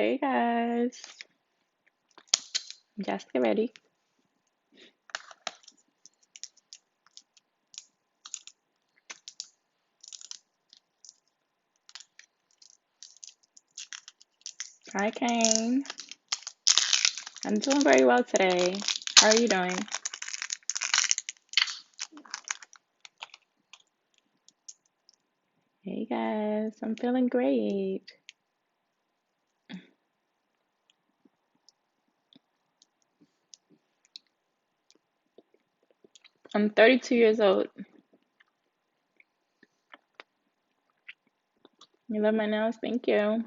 Hey guys, just get ready. Hi Kane. I'm doing very well today. How are you doing? Hey guys, I'm feeling great. I'm 32 years old. You love my nails? Thank you.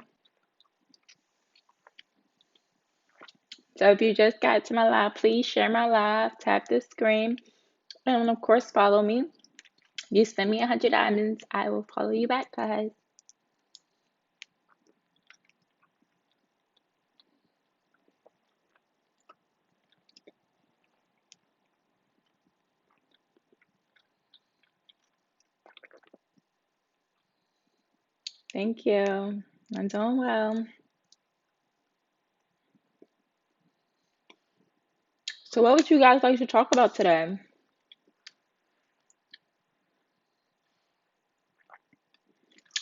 So if you just got to my live, please share my live, tap the screen, and of course follow me. You send me 100 diamonds, I will follow you back, guys. Thank you. I'm doing well. So what would you guys like to talk about today?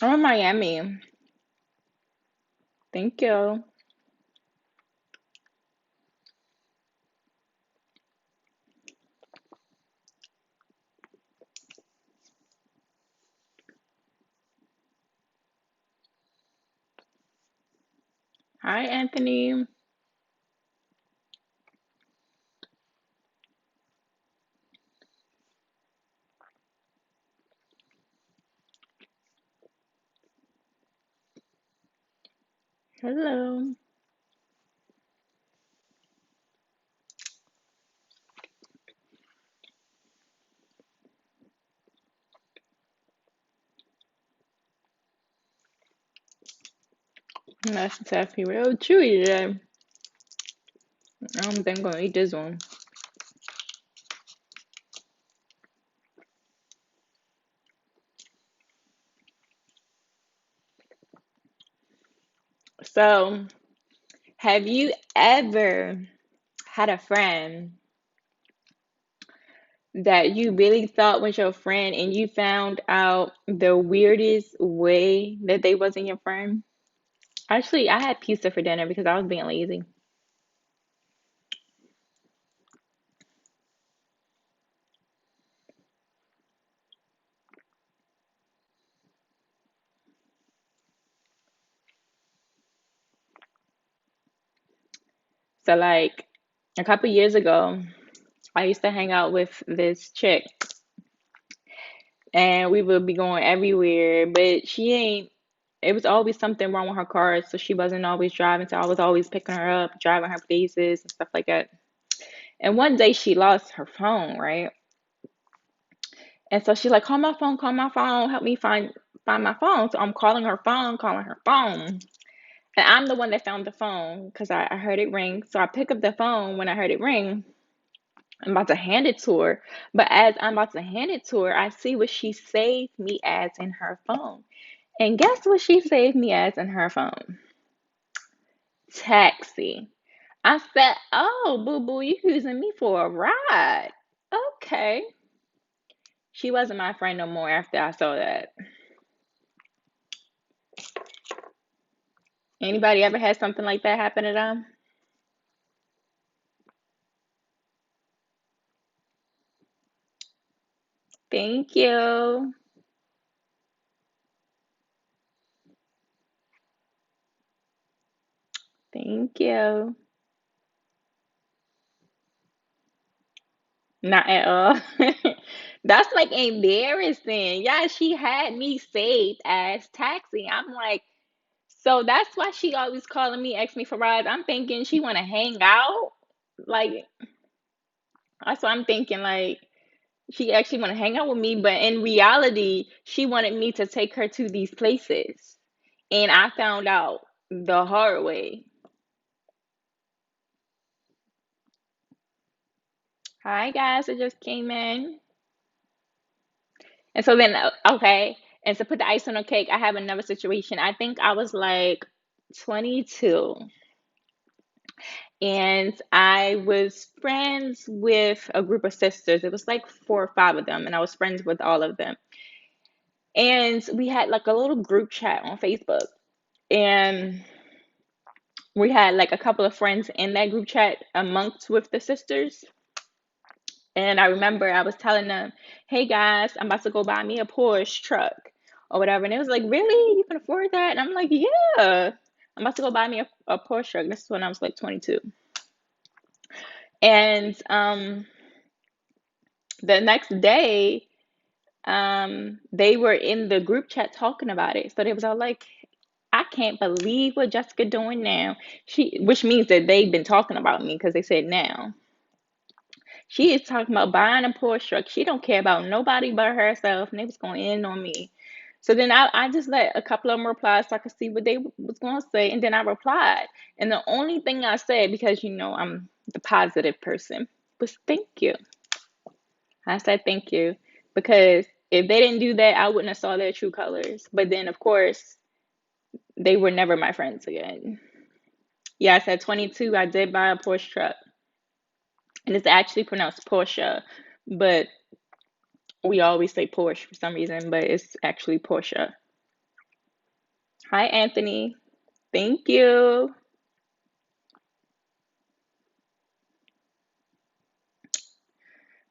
I'm in Miami. Thank you. Hi Anthony. Hello. That's definitely real chewy today. I don't think I'm gonna eat this one. So, have you ever had a friend that you really thought was your friend and you found out the weirdest way that they wasn't your friend? Actually, I had pizza for dinner because I was being lazy. So, like a couple years ago, I used to hang out with this chick and we would be going everywhere, but she ain't, it was always something wrong with her car, so she wasn't always driving, so I was always picking her up, driving her places and stuff like that. And one day she lost her phone, right? And so she's like, call my phone, help me find my phone. So I'm calling her phone. And I'm the one that found the phone because I heard it ring. So I pick up the phone when I heard it ring. I'm about to hand it to her. But as I'm about to hand it to her, I see what she saved me as in her phone. And guess what she saved me as in her phone? Taxi. I said, oh, boo boo, you using me for a ride. Okay. She wasn't my friend no more after I saw that. Anybody ever had something like that happen to them? Thank you. Thank you. Not at all. That's like embarrassing. Yeah, she had me saved as taxi. I'm like, so that's why she always calling me, asking me for rides. I'm thinking she want to hang out. Like, that's what I'm thinking. Like, she actually want to hang out with me, but in reality, she wanted me to take her to these places. And I found out the hard way. Hi guys, I just came in. And so then, okay, and to put the ice on the cake, I have another situation. I think I was like 22. And I was friends with a group of sisters. It was like four or five of them, and I was friends with all of them. And we had like a little group chat on Facebook. And we had like a couple of friends in that group chat amongst with the sisters. And I remember I was telling them, hey guys, I'm about to go buy me a Porsche truck or whatever. And it was like, really? You can afford that? And I'm like, yeah. I'm about to go buy me a Porsche truck. This is when I was like 22. And the next day, they were in the group chat talking about it. So they was all like, I can't believe what Jessica doing now. Which means that they've been talking about me because they said now. She is talking about buying a Porsche truck. She don't care about nobody but herself, and they was going in on me. So then I just let a couple of them reply so I could see what they was going to say, and then I replied. And the only thing I said, because I'm the positive person, was thank you. I said thank you because if they didn't do that, I wouldn't have saw their true colors. But then, of course, they were never my friends again. Yeah, I said 22. I did buy a Porsche truck, and it's actually pronounced Porsche, but we always say Porsche for some reason, but it's actually Porsche. Hi, Anthony. Thank you.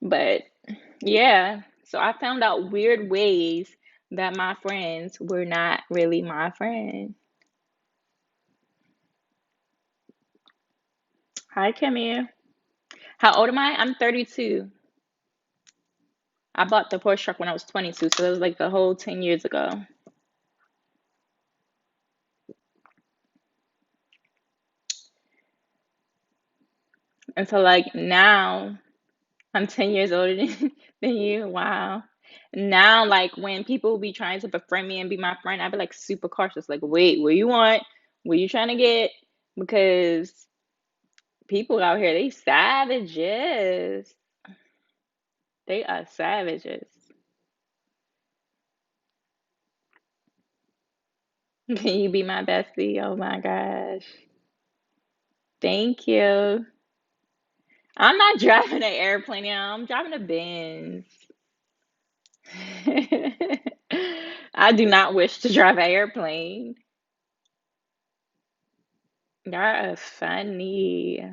But yeah, so I found out weird ways that my friends were not really my friends. Hi, Camille. How old am I? I'm 32. I bought the Porsche truck when I was 22, so it was like the whole 10 years ago. And so, like, now I'm 10 years older than you. Wow. Now, like, when people be trying to befriend me and be my friend, I be like super cautious. Like, wait, what you want? What you trying to get? Because people out here, they savages. They are savages. Can you be my bestie? Oh my gosh. Thank you. I'm not driving an airplane now. I'm driving a Benz. I do not wish to drive an airplane. Y'all are funny.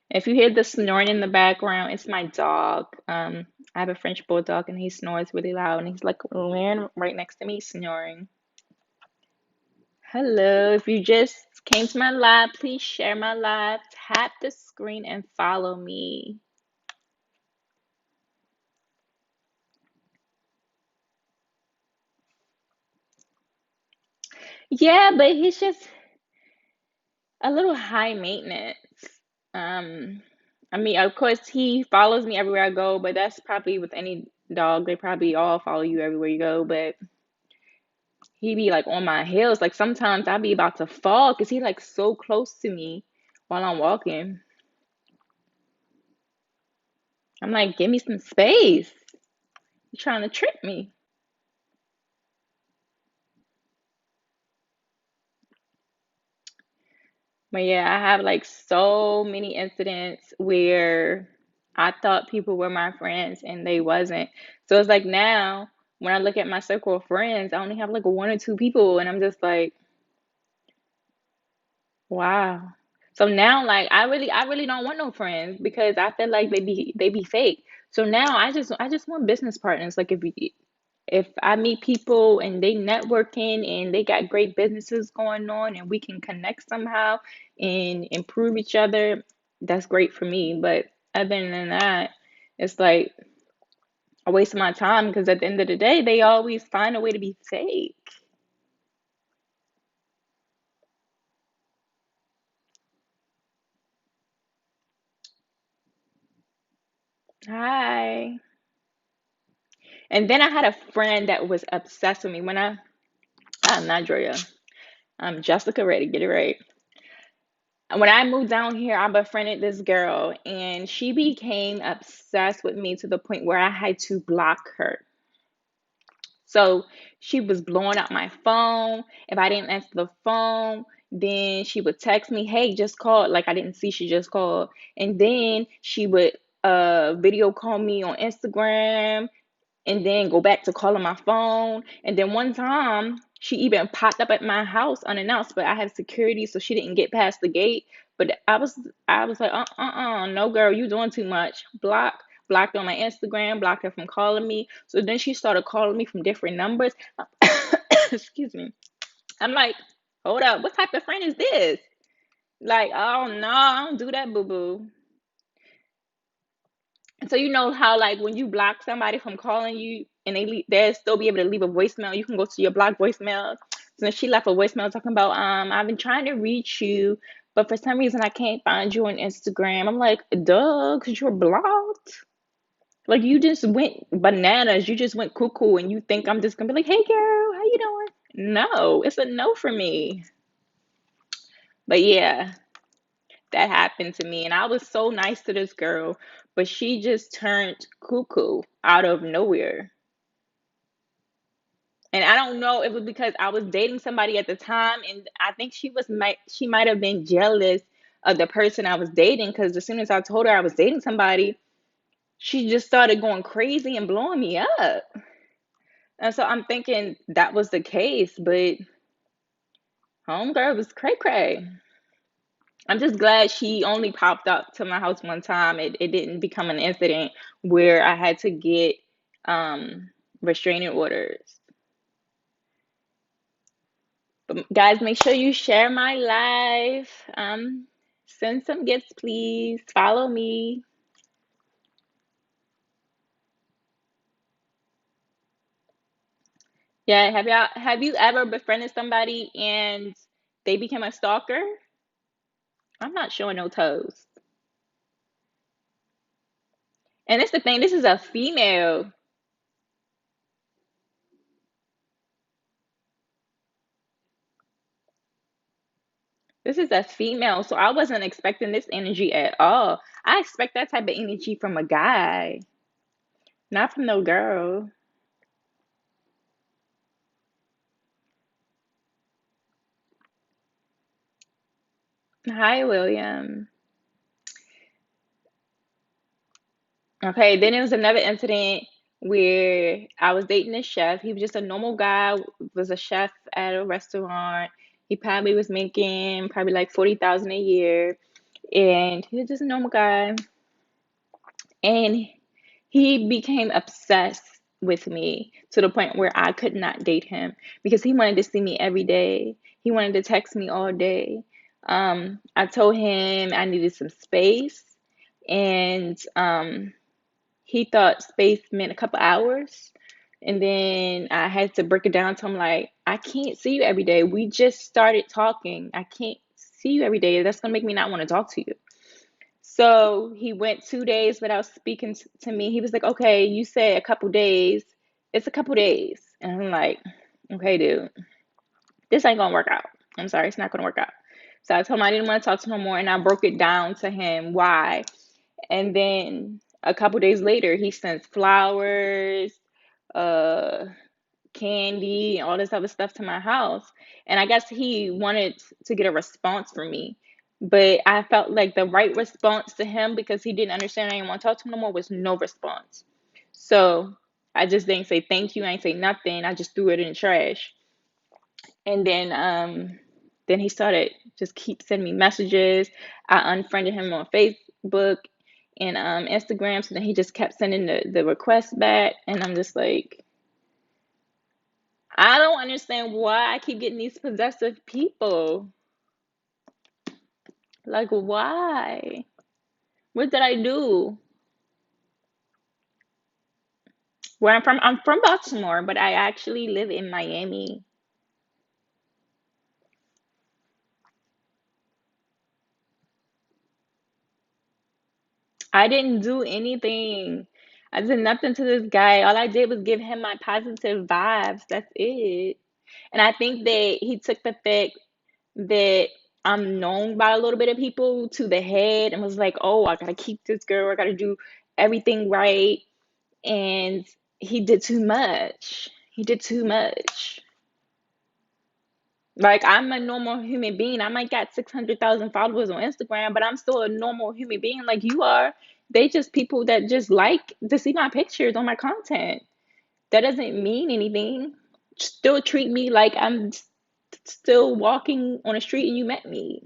If you hear the snoring in the background, it's my dog. I have a French bulldog and he snores really loud and he's like laying right next to me snoring. Hello, if you just came to my live, please share my live, tap the screen and follow me. Yeah, but he's just a little high maintenance. Um, I mean, of course, he follows me everywhere I go, but that's probably with any dog. They probably all follow you everywhere you go, but he be like on my heels. Like sometimes I be about to fall because he like so close to me while I'm walking. I'm like, give me some space. You trying to trick me. But yeah, I have like so many incidents where I thought people were my friends and they wasn't. So it's like now when I look at my circle of friends, I only have like one or two people and I'm just like, wow. So now like I really don't want no friends because I feel like they be fake. So now I just want business partners. Like if I meet people and they networking and they got great businesses going on and we can connect somehow and improve each other, that's great for me. But other than that, it's like a waste of my time because at the end of the day, they always find a way to be fake. Hi. And then I had a friend that was obsessed with me I'm not Drea. I'm Jessica Ready, get it right. When I moved down here, I befriended this girl and she became obsessed with me to the point where I had to block her. So she was blowing up my phone. If I didn't answer the phone, then she would text me, "Hey, just called." Like I didn't see she just called. And then she would video call me on Instagram and then go back to calling my phone. And then one time she even popped up at my house unannounced, but I have security, so she didn't get past the gate. But I was like, no girl, you doing too much. Blocked on my Instagram, blocked her from calling me. So then she started calling me from different numbers. Excuse me. I'm like, hold up, what type of friend is this? Like, oh no, I don't do that, boo boo. So you know how like when you block somebody from calling you and they'll still be able to leave a voicemail. You can go to your blocked voicemail. So she left a voicemail talking about I've been trying to reach you, but for some reason I can't find you on Instagram. I'm like, duh, because you're blocked. Like you just went bananas. You just went cuckoo, and you think I'm just gonna be like, hey girl, how you doing? No, it's a no for me. But yeah, that happened to me, and I was so nice to this girl, but she just turned cuckoo out of nowhere. And I don't know if it was because I was dating somebody at the time, and I think she might have been jealous of the person I was dating, because as soon as I told her I was dating somebody, she just started going crazy and blowing me up. And so I'm thinking that was the case, but homegirl was cray cray. I'm just glad she only popped up to my house one time. It didn't become an incident where I had to get restraining orders. But guys, make sure you share my live. Send some gifts, please. Follow me. Yeah, have you ever befriended somebody and they became a stalker? I'm not showing no toes. And that's the thing, this is a female. This is a female, so I wasn't expecting this energy at all. I expect that type of energy from a guy, not from no girl. Hi, William. Okay, then there was another incident where I was dating a chef. He was just a normal guy, was a chef at a restaurant. He probably was making probably like 40,000 a year, and he was just a normal guy. And he became obsessed with me to the point where I could not date him because he wanted to see me every day. He wanted to text me all day. I told him I needed some space, and he thought space meant a couple hours. And then I had to break it down to him like, I can't see you every day. We just started talking. I can't see you every day. That's gonna make me not want to talk to you. So he went 2 days without speaking to me. He was like, okay, you said a couple days. It's a couple days. And I'm like, okay, dude, this ain't gonna work out. I'm sorry, it's not gonna work out. So I told him I didn't want to talk to him no more, and I broke it down to him why. And then a couple days later, he sends flowers, uh, candy, and all this other stuff to my house. And I guess he wanted to get a response from me. But I felt like the right response to him, because he didn't understand I didn't want to talk to him no more, was no response. So I just didn't say thank you. I didn't say nothing. I just threw it in the trash. And then he started just keep sending me messages. I unfriended him on Facebook and Instagram. So then he just kept sending the requests back, and I'm just like, I don't understand why I keep getting these possessive people. Like, why? What did I do? Where I'm from Baltimore, but I actually live in Miami. I didn't do anything. I did nothing to this guy. All I did was give him my positive vibes. That's it. And I think that he took the fact that I'm known by a little bit of people to the head and was like, oh, I gotta keep this girl. I gotta do everything right. And he did too much. He did too much. Like, I'm a normal human being. I might got 600,000 followers on Instagram, but I'm still a normal human being like you are. They just people that just like to see my pictures on my content. That doesn't mean anything. Still treat me like I'm still walking on the street and you met me.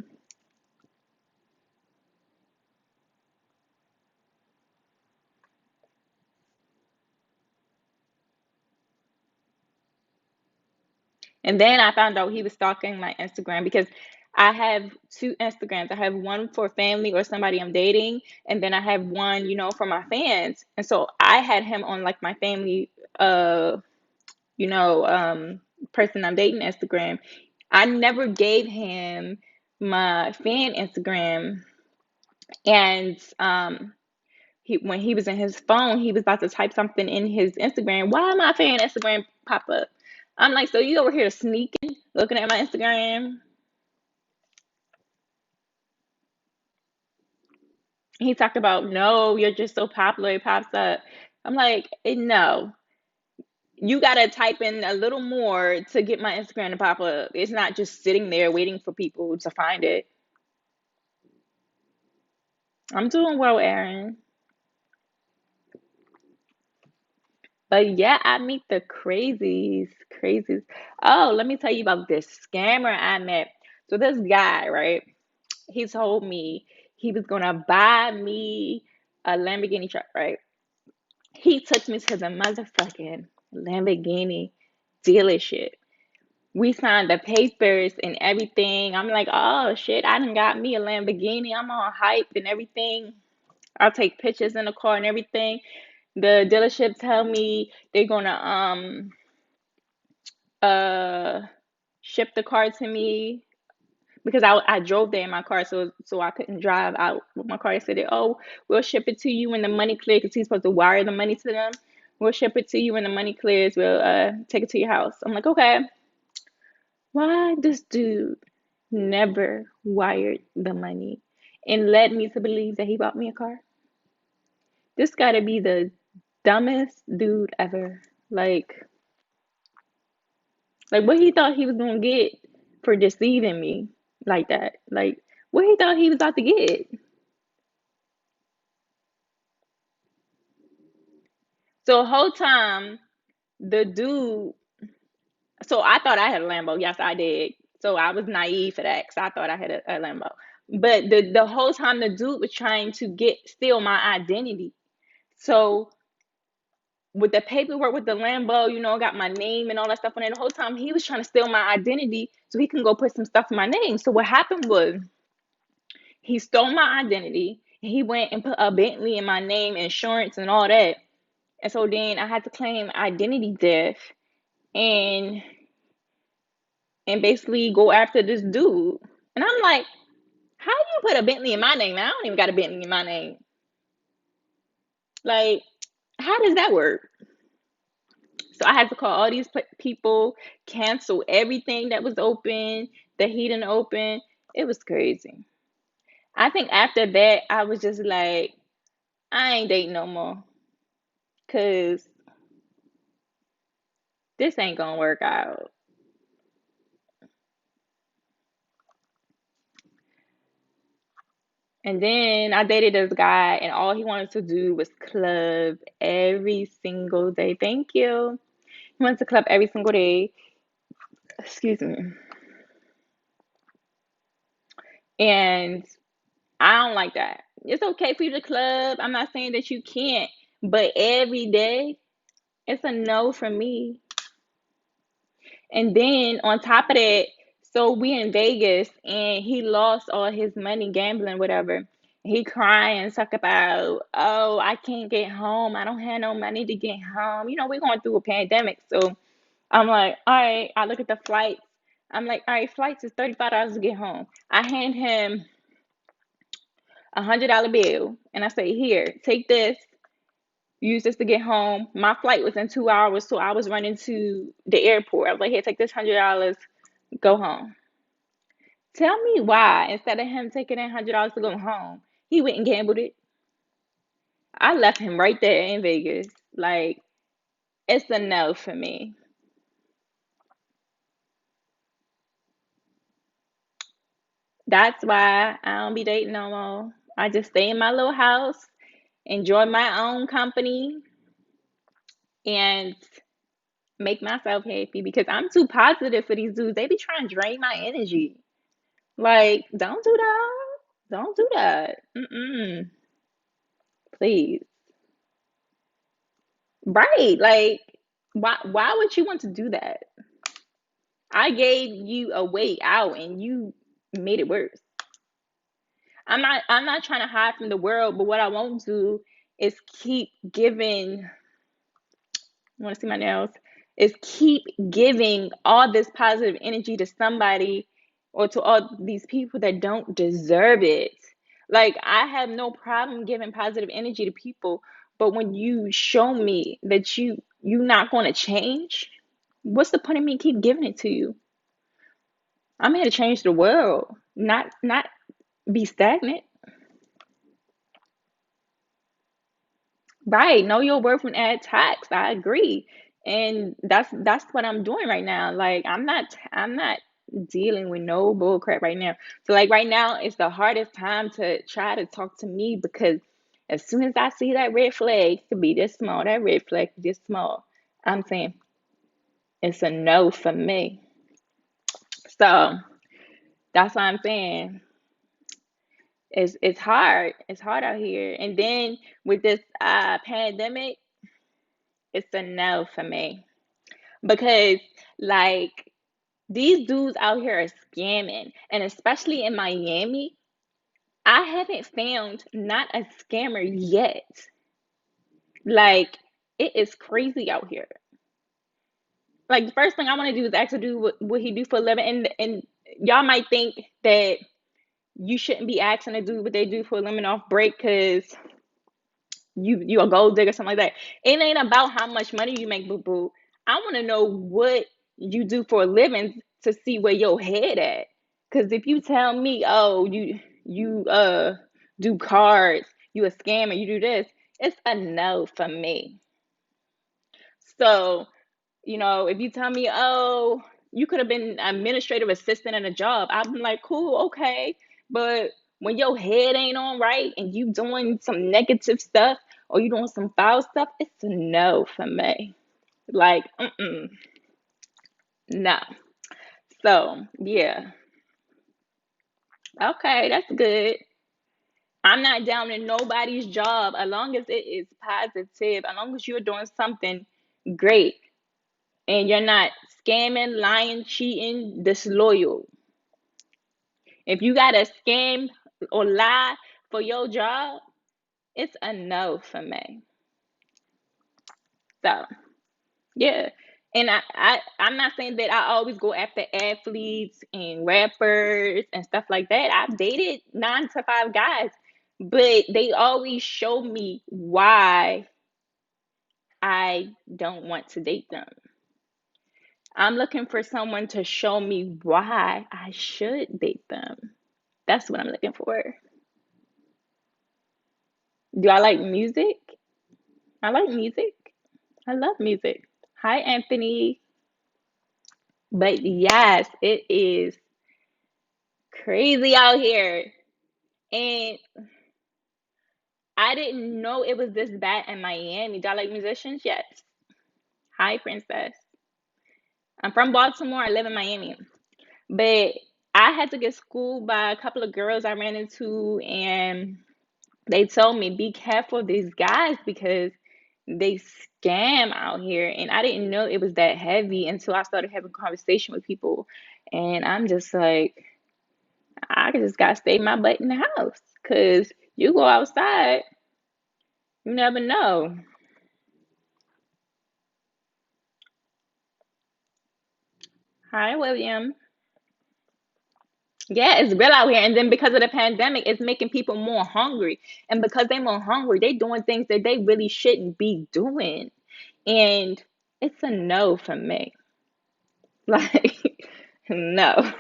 And then I found out he was stalking my Instagram because I have two Instagrams. I have one for family or somebody I'm dating, and then I have one, for my fans. And so I had him on like my family, you know, um, person I'm dating Instagram. I never gave him my fan Instagram, and when he was in his phone, he was about to type something in his Instagram. Why my fan Instagram pop up? I'm like, so you over here sneaking, looking at my Instagram? He talked about, no, you're just so popular, it pops up. I'm like, no, you gotta type in a little more to get my Instagram to pop up. It's not just sitting there waiting for people to find it. I'm doing well, Aaron. But yeah, I meet the crazies, crazies. Oh, let me tell you about this scammer I met. So this guy, right? He told me he was gonna buy me a Lamborghini truck, right? He took me to the motherfucking Lamborghini dealership. We signed the papers and everything. I'm like, oh shit, I done got me a Lamborghini. I'm all hyped and everything. I'll take pictures in the car and everything. The dealership tell me they're gonna uh ship the car to me because I drove there in my car, so I couldn't drive out with my car. They said, oh, we'll ship it to you when the money clears, because he's supposed to wire the money to them. We'll ship it to you when the money clears. We'll take it to your house. I'm like, okay. Why this dude never wired the money and led me to believe that he bought me a car? This gotta be the dumbest dude ever. Like what he thought he was gonna get for deceiving me like that. Like what he thought he was about to get. So the whole time the dude, so I thought I had a Lambo. Yes, I did. So I was naive for that because I thought I had a Lambo. But the whole time the dude was trying to get steal my identity. So with the paperwork with the Lambo, got my name and all that stuff on it. The whole time he was trying to steal my identity so he can go put some stuff in my name. So what happened was he stole my identity. He went and put a Bentley in my name, insurance and all that. And so then I had to claim identity theft and basically go after this dude. And I'm like, how do you put a Bentley in my name? I don't even got a Bentley in my name. Like, how does that work? So I had to call all these people, cancel everything that was open, that he didn't open. It was crazy. I think after that, I was just like, I ain't dating no more. Cause this ain't gonna work out. And then I dated this guy, and all he wanted to do was club every single day. Thank you. He wanted to club every single day. Excuse me. And I don't like that. It's okay for you to club. I'm not saying that you can't, but every day, it's a no from me. And then on top of that, so we in Vegas and he lost all his money gambling, whatever. He crying, talk about, oh, I can't get home. I don't have no money to get home. We're going through a pandemic. So I'm like, all right, I look at the flights. I'm like, all right, flights is $35 to get home. I hand him $100 bill and I say, here, take this, use this to get home. My flight was in 2 hours, so I was running to the airport. I was like, here, take this $100, go home. Tell me why, instead of him taking that $100 to go home, he went and gambled it. I left him right there in Vegas. Like, it's a no for me. That's why I don't be dating no more. I just stay in my little house, enjoy my own company, and make myself happy because I'm too positive for these dudes. They be trying to drain my energy. Like, don't do that. Don't do that. Mm-mm. Please. Right. Like, why would you want to do that? I gave you a way out and you made it worse. I'm not trying to hide from the world, but what I won't do is keep giving, you want to see my nails? Is keep giving all this positive energy to somebody or to all these people that don't deserve it. Like, I have no problem giving positive energy to people, but when you show me that you're not going to change, what's the point of me keep giving it to you? I'm here to change the world, not be stagnant. Right. Know your worth and add tax. I agree. And that's what I'm doing right now. Like, I'm not dealing with no bull crap right now. So like right now it's the hardest time to try to talk to me because as soon as I see that red flag, it could be this small, that red flag this small, I'm saying it's a no for me. So that's what I'm saying. It's hard. It's hard out here. And then with this pandemic, it's a no for me. Because like these dudes out here are scamming, and especially in Miami, I haven't found not a scammer yet. Like, it is crazy out here. Like, the first thing I want to do is actually do what he do for a living, and y'all might think that you shouldn't be asking a dude what they do for a living off break because you a gold digger, something like that. It ain't about how much money you make, boo boo. I want to know what you do for a living to see where your head at. Because if you tell me, oh, you do cards, you a scammer, you do this, it's a no for me. So if you tell me, oh, you could have been administrative assistant in a job, I'm like, cool, okay. But when your head ain't on right and you doing some negative stuff or you doing some foul stuff, it's a no for me. Like, no. So, yeah. Okay, that's good. I'm not down in nobody's job as long as it is positive, as long as you're doing something great and you're not scamming, lying, cheating, disloyal. If you gotta scam or lie for your job, it's a no for me. So yeah. And I'm not saying that I always go after athletes and rappers and stuff like that. I've dated 9 to 5 guys, but they always show me why I don't want to date them. I'm looking for someone to show me why I should date them. That's what I'm looking for. Do I like music? I like music. I love music. Hi, Anthony. But yes, it is crazy out here. And I didn't know it was this bad in Miami. Do I like musicians? Yes. Hi, Princess. I'm from Baltimore. I live in Miami. But I had to get schooled by a couple of girls I ran into, and they told me, be careful of these guys because they scam out here. And I didn't know it was that heavy until I started having conversation with people. And I'm just like, I just gotta stay my butt in the house. Cause you go outside, you never know. Hi, William. Yeah, it's real out here. And then because of the pandemic, it's making people more hungry. And because they're more hungry, they doing things that they really shouldn't be doing. And it's a no for me. Like, no.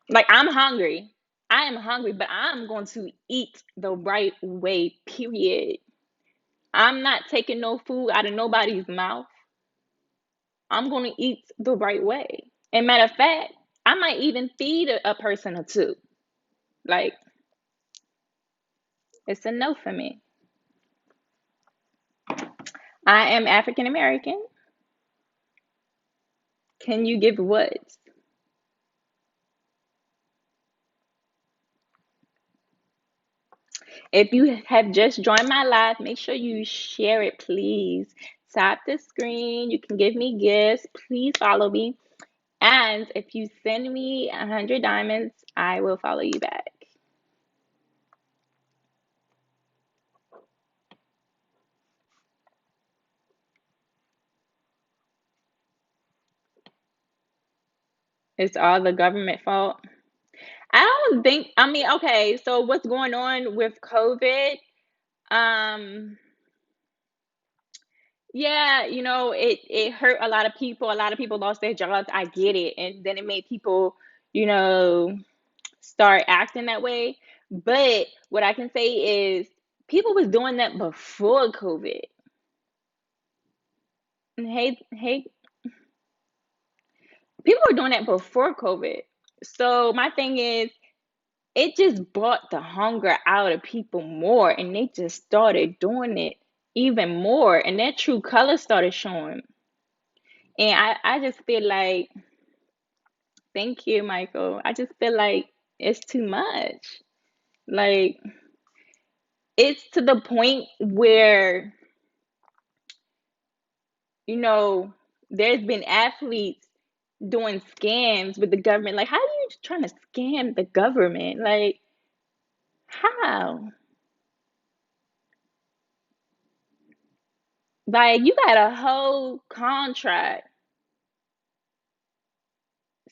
Like, I'm hungry. I am hungry, but I'm going to eat the right way, period. I'm not taking no food out of nobody's mouth. I'm going to eat the right way. And matter of fact, I might even feed a person or two. Like, it's a no for me. I am African American. Can you give what? If you have just joined my live, make sure you share it, please. Tap the screen. You can give me gifts. Please follow me. And if you send me 100 diamonds, I will follow you back. It's all the government fault. I don't think, I mean, okay, so what's going on with COVID? Um, yeah, it hurt a lot of people. A lot of people lost their jobs. I get it. And then it made people, you know, start acting that way. But what I can say is people was doing that before COVID. Hey, people were doing that before COVID. So my thing is, it just brought the hunger out of people more, and they just started doing it even more, and their true colors started showing. And I just feel like, thank you, Michael. I just feel like it's too much. Like, it's to the point where, you know, there's been athletes doing scams with the government. Like, how are you trying to scam the government? Like, how? Like, you got a whole contract.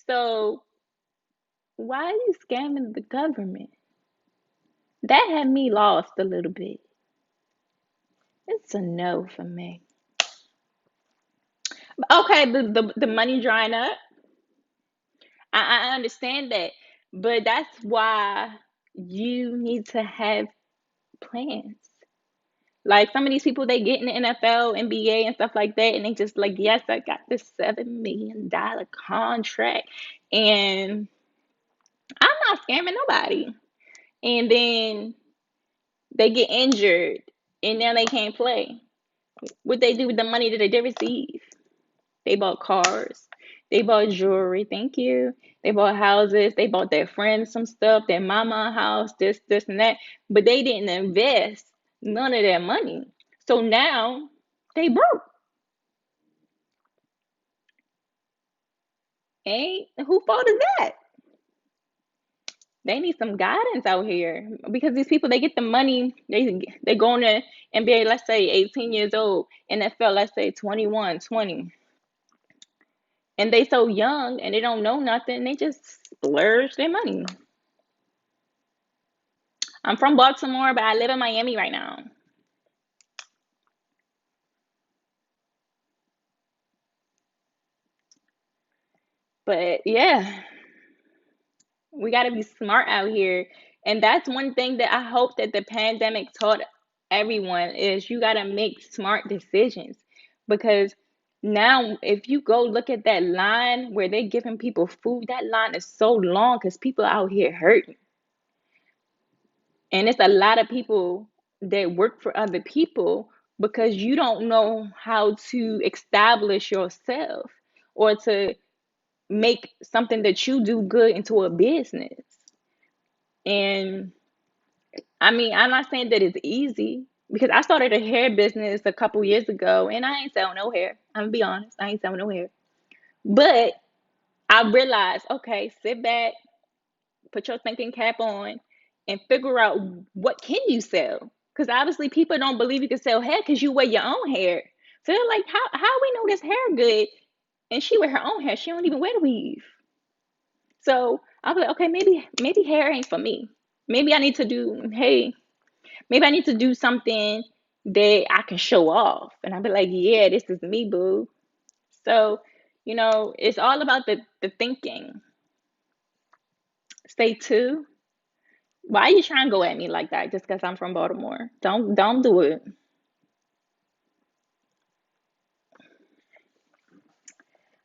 So, why are you scamming the government? That had me lost a little bit. It's a no for me. Okay, the money drying up. I understand that. But that's why you need to have plans. Like some of these people, they get in the NFL, NBA, and stuff like that, and they just like, yes, I got this $7 million contract, and I'm not scamming nobody. And then they get injured, and now they can't play. What they do with the money that they did receive? They bought cars, they bought jewelry. Thank you. They bought houses. They bought their friends some stuff. Their mama a house, this, and that. But they didn't invest none of their money. So now they broke. Ain't who fault is that? They need some guidance out here because these people, they get the money, they go in the NBA, let's say 18 years old, NFL, let's say 21, 20, and they so young and they don't know nothing, they just splurge their money. I'm from Baltimore, but I live in Miami right now. But yeah, we got to be smart out here. And that's one thing that I hope that the pandemic taught everyone is you got to make smart decisions. Because now if you go look at that line where they're giving people food, that line is so long because people out here hurting. And it's a lot of people that work for other people because you don't know how to establish yourself or to make something that you do good into a business. And I mean, I'm not saying that it's easy because I started a hair business a couple years ago and I ain't selling no hair. I'm gonna be honest, I ain't selling no hair. But I realized, okay, sit back, put your thinking cap on, and figure out what can you sell. Because obviously people don't believe you can sell hair because you wear your own hair. So they're like, how we know this hair good? And she wear her own hair. She don't even wear the weave. So I was like, okay, maybe hair ain't for me. Maybe I need to do, hey, maybe I need to do something that I can show off. And I'll be like, yeah, this is me, boo. So, it's all about the thinking. Stay two. Why are you trying to go at me like that just because I'm from Baltimore? Don't do it.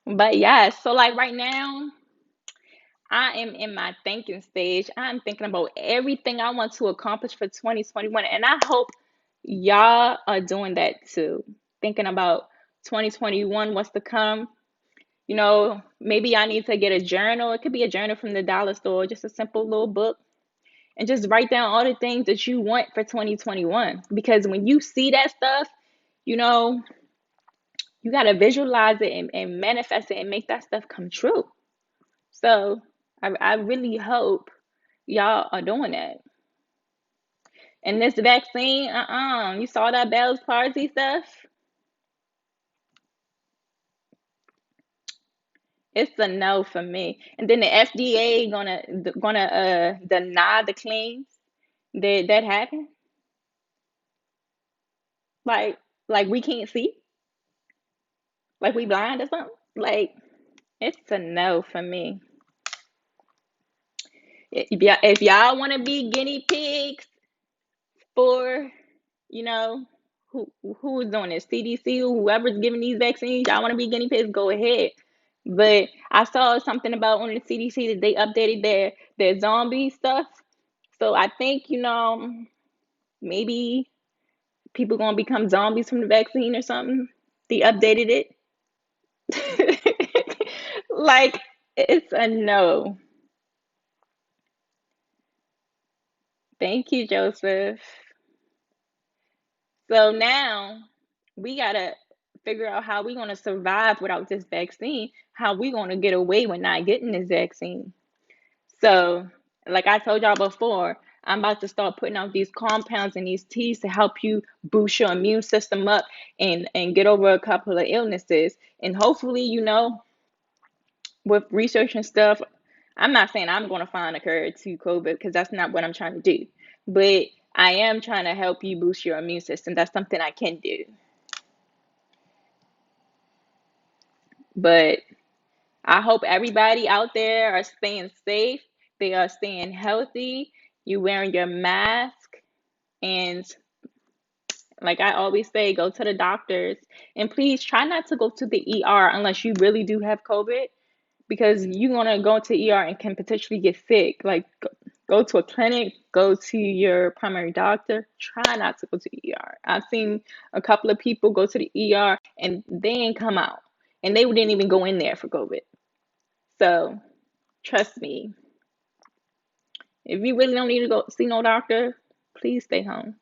But yeah, so like right now, I am in my thinking stage. I'm thinking about everything I want to accomplish for 2021. And I hope y'all are doing that too. Thinking about 2021, what's to come. Maybe I need to get a journal. It could be a journal from the dollar store, just a simple little book, and just write down all the things that you want for 2021. Because when you see that stuff, you know, you got to visualize it and manifest it and make that stuff come true. So I really hope y'all are doing that. And this vaccine, you saw that Bell's palsy stuff? It's a no for me. And then the FDA gonna deny the claims that happened. Like like we can't see, like we blind or something. Like it's a no for me. If y'all want to be guinea pigs for, you know, who is doing this, CDC, whoever's giving these vaccines, y'all want to be guinea pigs, go ahead. But I saw something about on the CDC that they updated their zombie stuff. So I think, maybe people gonna become zombies from the vaccine or something. They updated it. Like it's a no. Thank you, Joseph. So now we gotta figure out how we gonna survive without this vaccine, how we gonna get away with not getting this vaccine. So, like I told y'all before, I'm about to start putting out these compounds and these teas to help you boost your immune system up and get over a couple of illnesses. And hopefully, with research and stuff, I'm not saying I'm going to find a cure to COVID because that's not what I'm trying to do. But I am trying to help you boost your immune system. That's something I can do. But I hope everybody out there are staying safe. They are staying healthy. You wearing your mask. And like I always say, go to the doctors. And please try not to go to the ER unless you really do have COVID, because you're gonna go to ER and can potentially get sick. Like go to a clinic, go to your primary doctor. Try not to go to ER. I've seen a couple of people go to the ER and they ain't come out, and they didn't even go in there for COVID. So trust me, if you really don't need to go see no doctor, please stay home.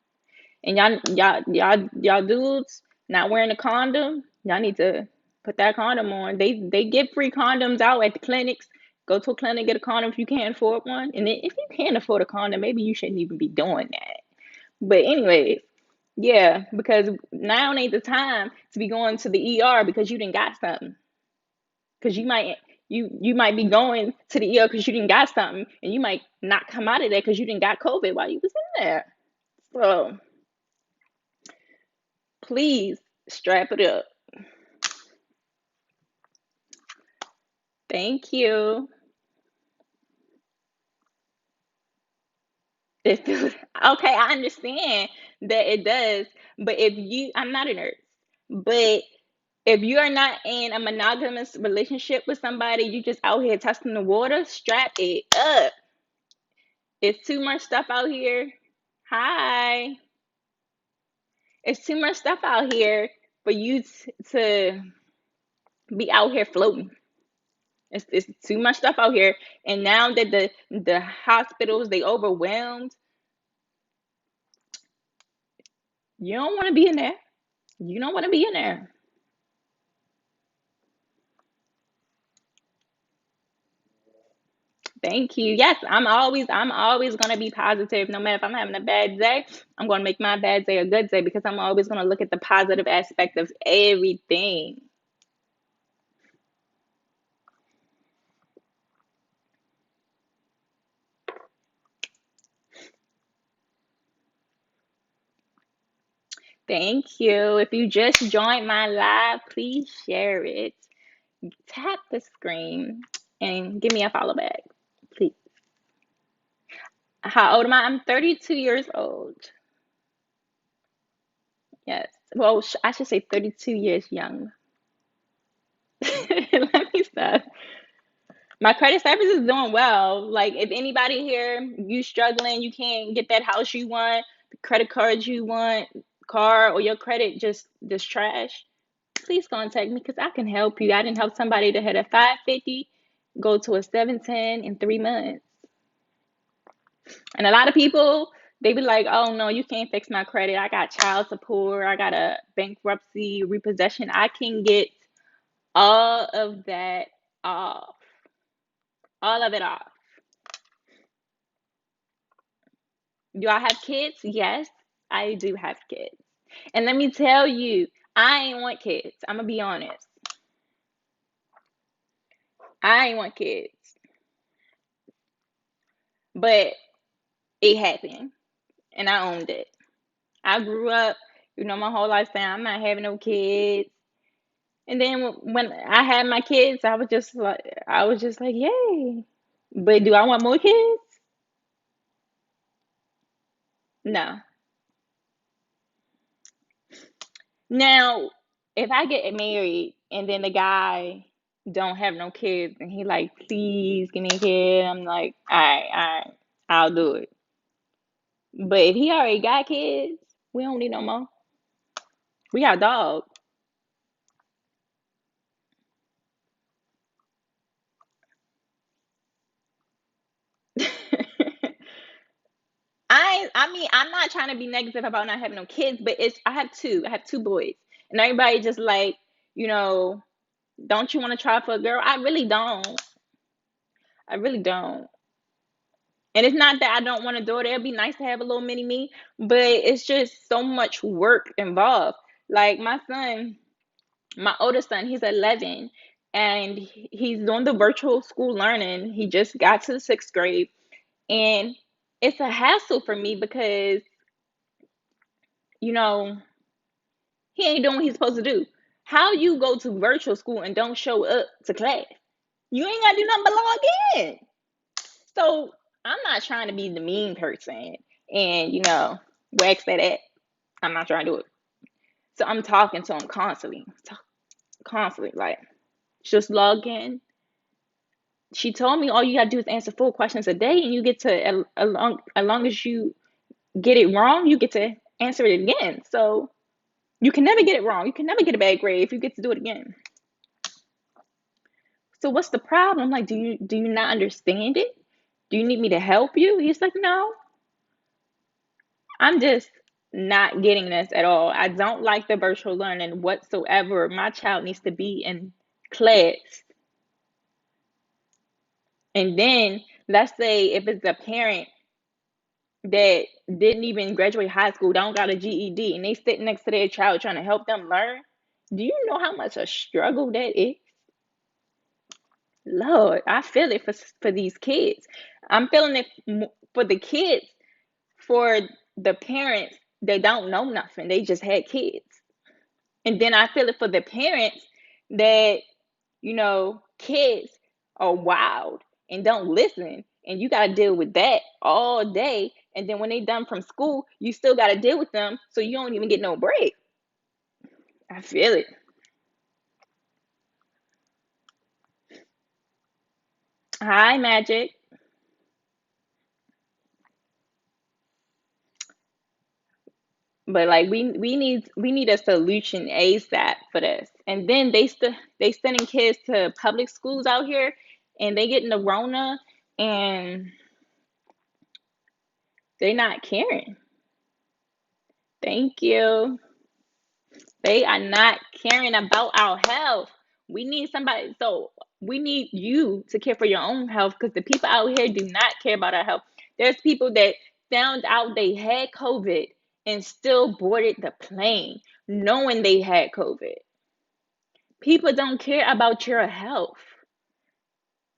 And y'all dudes not wearing a condom, y'all need to put that condom on. They give free condoms out at the clinics. Go to a clinic, get a condom if you can't afford one. And then if you can't afford a condom, maybe you shouldn't even be doing that. But anyways, yeah, because now ain't the time to be going to the ER because you didn't got something. Because you might be going to the ER because you didn't got something, and you might not come out of there because you didn't got COVID while you was in there. So please strap it up. Thank you. Okay, I understand that it does, but I'm not a nurse, but if you are not in a monogamous relationship with somebody, you just out here testing the water, strap it up. It's too much stuff out here. Hi. It's too much stuff out here for you to be out here floating. It's too much stuff out here, and now that the hospitals they overwhelmed, you don't want to be in there. You don't want to be in there. Thank you. Yes, I'm always gonna be positive. No matter if I'm having a bad day, I'm gonna make my bad day a good day because I'm always gonna look at the positive aspect of everything. Thank you. If you just joined my live, please share it. Tap the screen and give me a follow back, please. How old am I? I'm 32 years old. Yes. Well, I should say 32 years young. Let me stop. My credit service is doing well. Like, if anybody here, you struggling, you can't get that house you want, the credit cards you want, car, or your credit just trash, please contact me because I can help you. I didn't help somebody that had a 550 go to a 710 in 3 months. And a lot of people, they be like, oh no, you can't fix my credit. I got child support, I got a bankruptcy, repossession. I can get all of that off. All of it off. Do I have kids? Yes, I do have kids. And let me tell you, I ain't want kids. I'm gonna be honest. I ain't want kids. But it happened and I owned it. I grew up, my whole life saying I'm not having no kids. And then when I had my kids, I was just like, yay. But do I want more kids? No. Now, if I get married and then the guy don't have no kids and he like, please give me a kid, I'm like, all right, I'll do it. But if he already got kids, we don't need no more. We got a dog. I mean, I'm not trying to be negative about not having no kids, but I have two. I have two boys. And everybody just like, you know, don't you want to try for a girl? I really don't. I really don't. And it's not that I don't want a daughter. It'd be nice to have a little mini me, but it's just so much work involved. Like my son, my oldest son, he's 11 and he's doing the virtual school learning. He just got to the sixth grade and it's a hassle for me because, you know, he ain't doing what he's supposed to do. How you go to virtual school and don't show up to class? You ain't gotta do nothing but log in. So I'm not trying to be the mean person and wax that at. I'm not trying to do it. So I'm talking to him constantly, like just log in. She told me all you gotta do is answer 4 questions a day, and you get to as long as you get it wrong, you get to answer it again. So you can never get it wrong. You can never get a bad grade if you get to do it again. So what's the problem? Like, do you not understand it? Do you need me to help you? He's like, no, I'm just not getting this at all. I don't like the virtual learning whatsoever. My child needs to be in class. And then let's say if it's a parent that didn't even graduate high school, don't got a GED, and they sit next to their child trying to help them learn. Do you know how much a struggle that is? Lord, I feel it for these kids. I'm feeling it for the kids, for the parents that don't know nothing. They just had kids. And then I feel it for the parents that, kids are wild and don't listen. And you got to deal with that all day. And then when they done from school, you still got to deal with them. So you don't even get no break. I feel it. Hi, Magic. But like we need a solution ASAP for this. And then they sending kids to public schools out here and they getting the Rona and they not caring. Thank you. They are not caring about our health. We need somebody, so we need you to care for your own health because the people out here do not care about our health. There's people that found out they had COVID and still boarded the plane knowing they had COVID. People don't care about your health.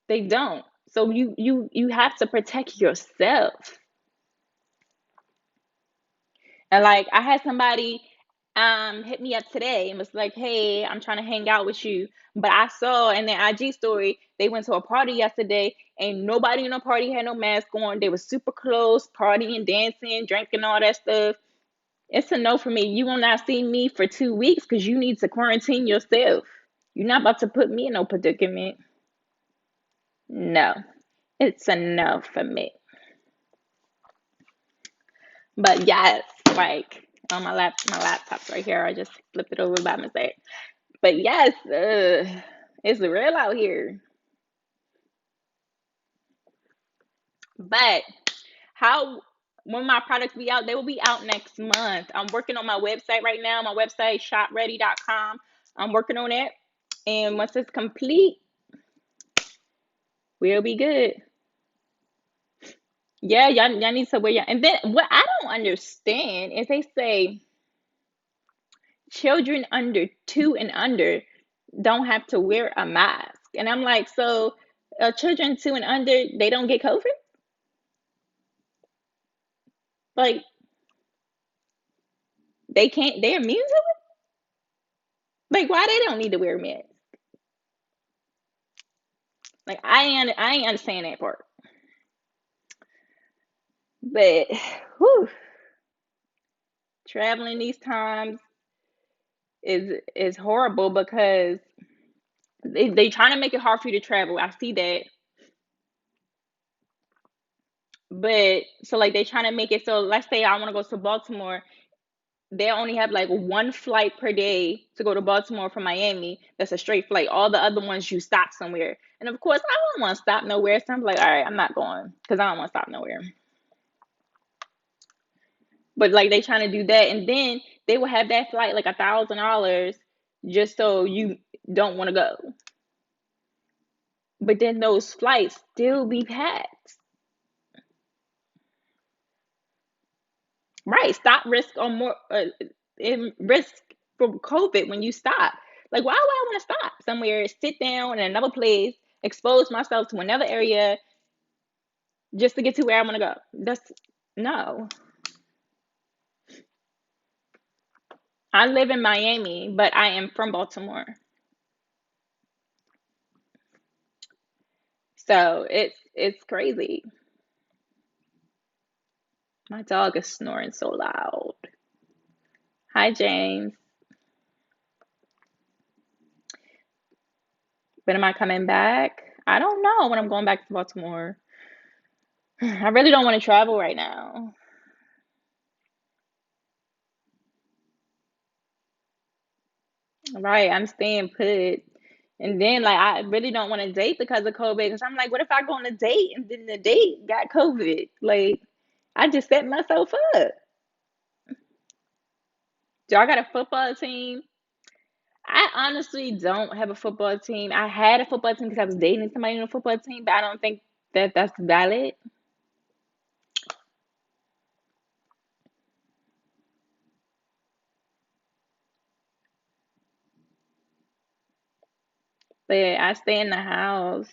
They don't. So you have to protect yourself. And like I had somebody hit me up today and was like, "Hey, I'm trying to hang out with you." But I saw in their IG story they went to a party yesterday and nobody in the party had no mask on. They were super close, partying, dancing, drinking, all that stuff. It's a no for me. You will not see me for 2 weeks because you need to quarantine yourself. You're not about to put me in no predicament. No, it's a no for me. But yes, like on my laptop's right here. I just flipped it over by mistake. But yes, it's real out here. But how when my products be out, they will be out next month. I'm working on my website right now. My website shopready.com. I'm working on it. And once it's complete, we'll be good. Yeah, y'all need to wear your and then what I don't understand is they say children under 2 and under don't have to wear a mask. And I'm like, so children 2 and under, they don't get COVID? Like they can't they're immune to it? Like why they don't need to wear a mask? Like I ain't understand that part. But whew, traveling these times is horrible because they trying to make it hard for you to travel. I see that. But so like they trying to make it so let's say I want to go to Baltimore, they only have like one flight per day to go to Baltimore from Miami. That's a straight flight. All the other ones you stop somewhere. And of course I don't want to stop nowhere. So I'm like, all right, I'm not going because I don't want to stop nowhere. But like they trying to do that, and then they will have that flight like $1,000 just so you don't want to go. But then those flights still be packed. Right. Stop risk or more in risk for COVID when you stop. Like, why would I want to stop somewhere, sit down in another place, expose myself to another area just to get to where I want to go? That's no. I live in Miami, but I am from Baltimore. So it's crazy. My dog is snoring so loud. Hi, James. When am I coming back? I don't know when I'm going back to Baltimore. I really don't want to travel right now. Right, I'm staying put. And then like I really don't want to date because of COVID. Because I'm like, what if I go on a date and then the date got COVID? Like I just set myself up. Do I got a football team? I honestly don't have a football team. I had a football team because I was dating somebody on a football team, but I don't think that that's valid. But I stay in the house.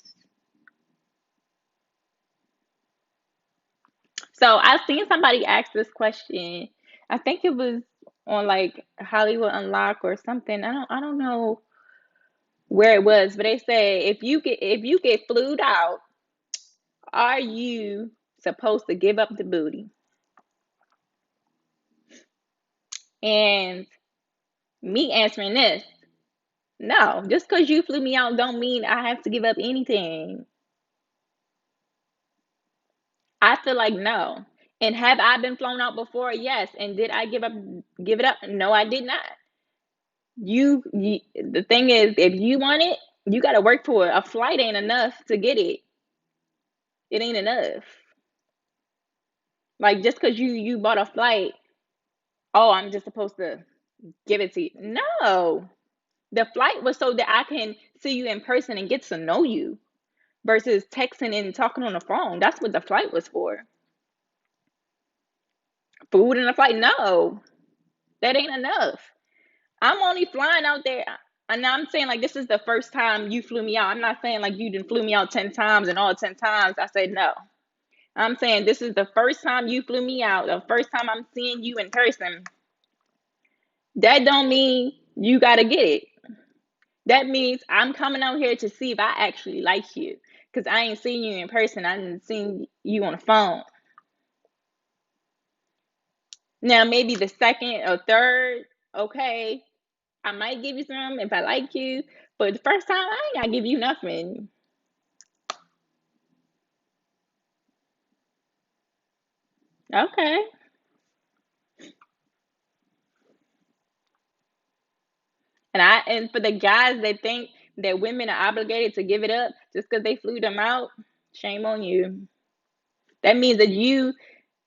So I've seen somebody ask this question. I think it was on like Hollywood Unlocked or something. I don't know where it was, but they say if you get flued out, are you supposed to give up the booty? And me answering this, no, just because you flew me out don't mean I have to give up anything. I feel like no. And have I been flown out before? Yes. And did I give it up? No, I did not. You the thing is, if you want it, you got to work for it. A flight ain't enough to get it. It ain't enough. Like just because you bought a flight, oh, I'm just supposed to give it to you. No. The flight was so that I can see you in person and get to know you versus texting and talking on the phone. That's what the flight was for. Food in the flight, no. That ain't enough. I'm only flying out there. And I'm saying like this is the first time you flew me out. I'm not saying like you didn't flew me out 10 times and all 10 times I said no. I'm saying this is the first time you flew me out, the first time I'm seeing you in person. That don't mean you gotta get it. That means I'm coming out here to see if I actually like you. Cause I ain't seen you in person. I didn't seen you on the phone. Now maybe the second or third, okay, I might give you some if I like you. But the first time I ain't gotta give you nothing. Okay. And for the guys that think that women are obligated to give it up just because they flew them out, shame on you. That means that you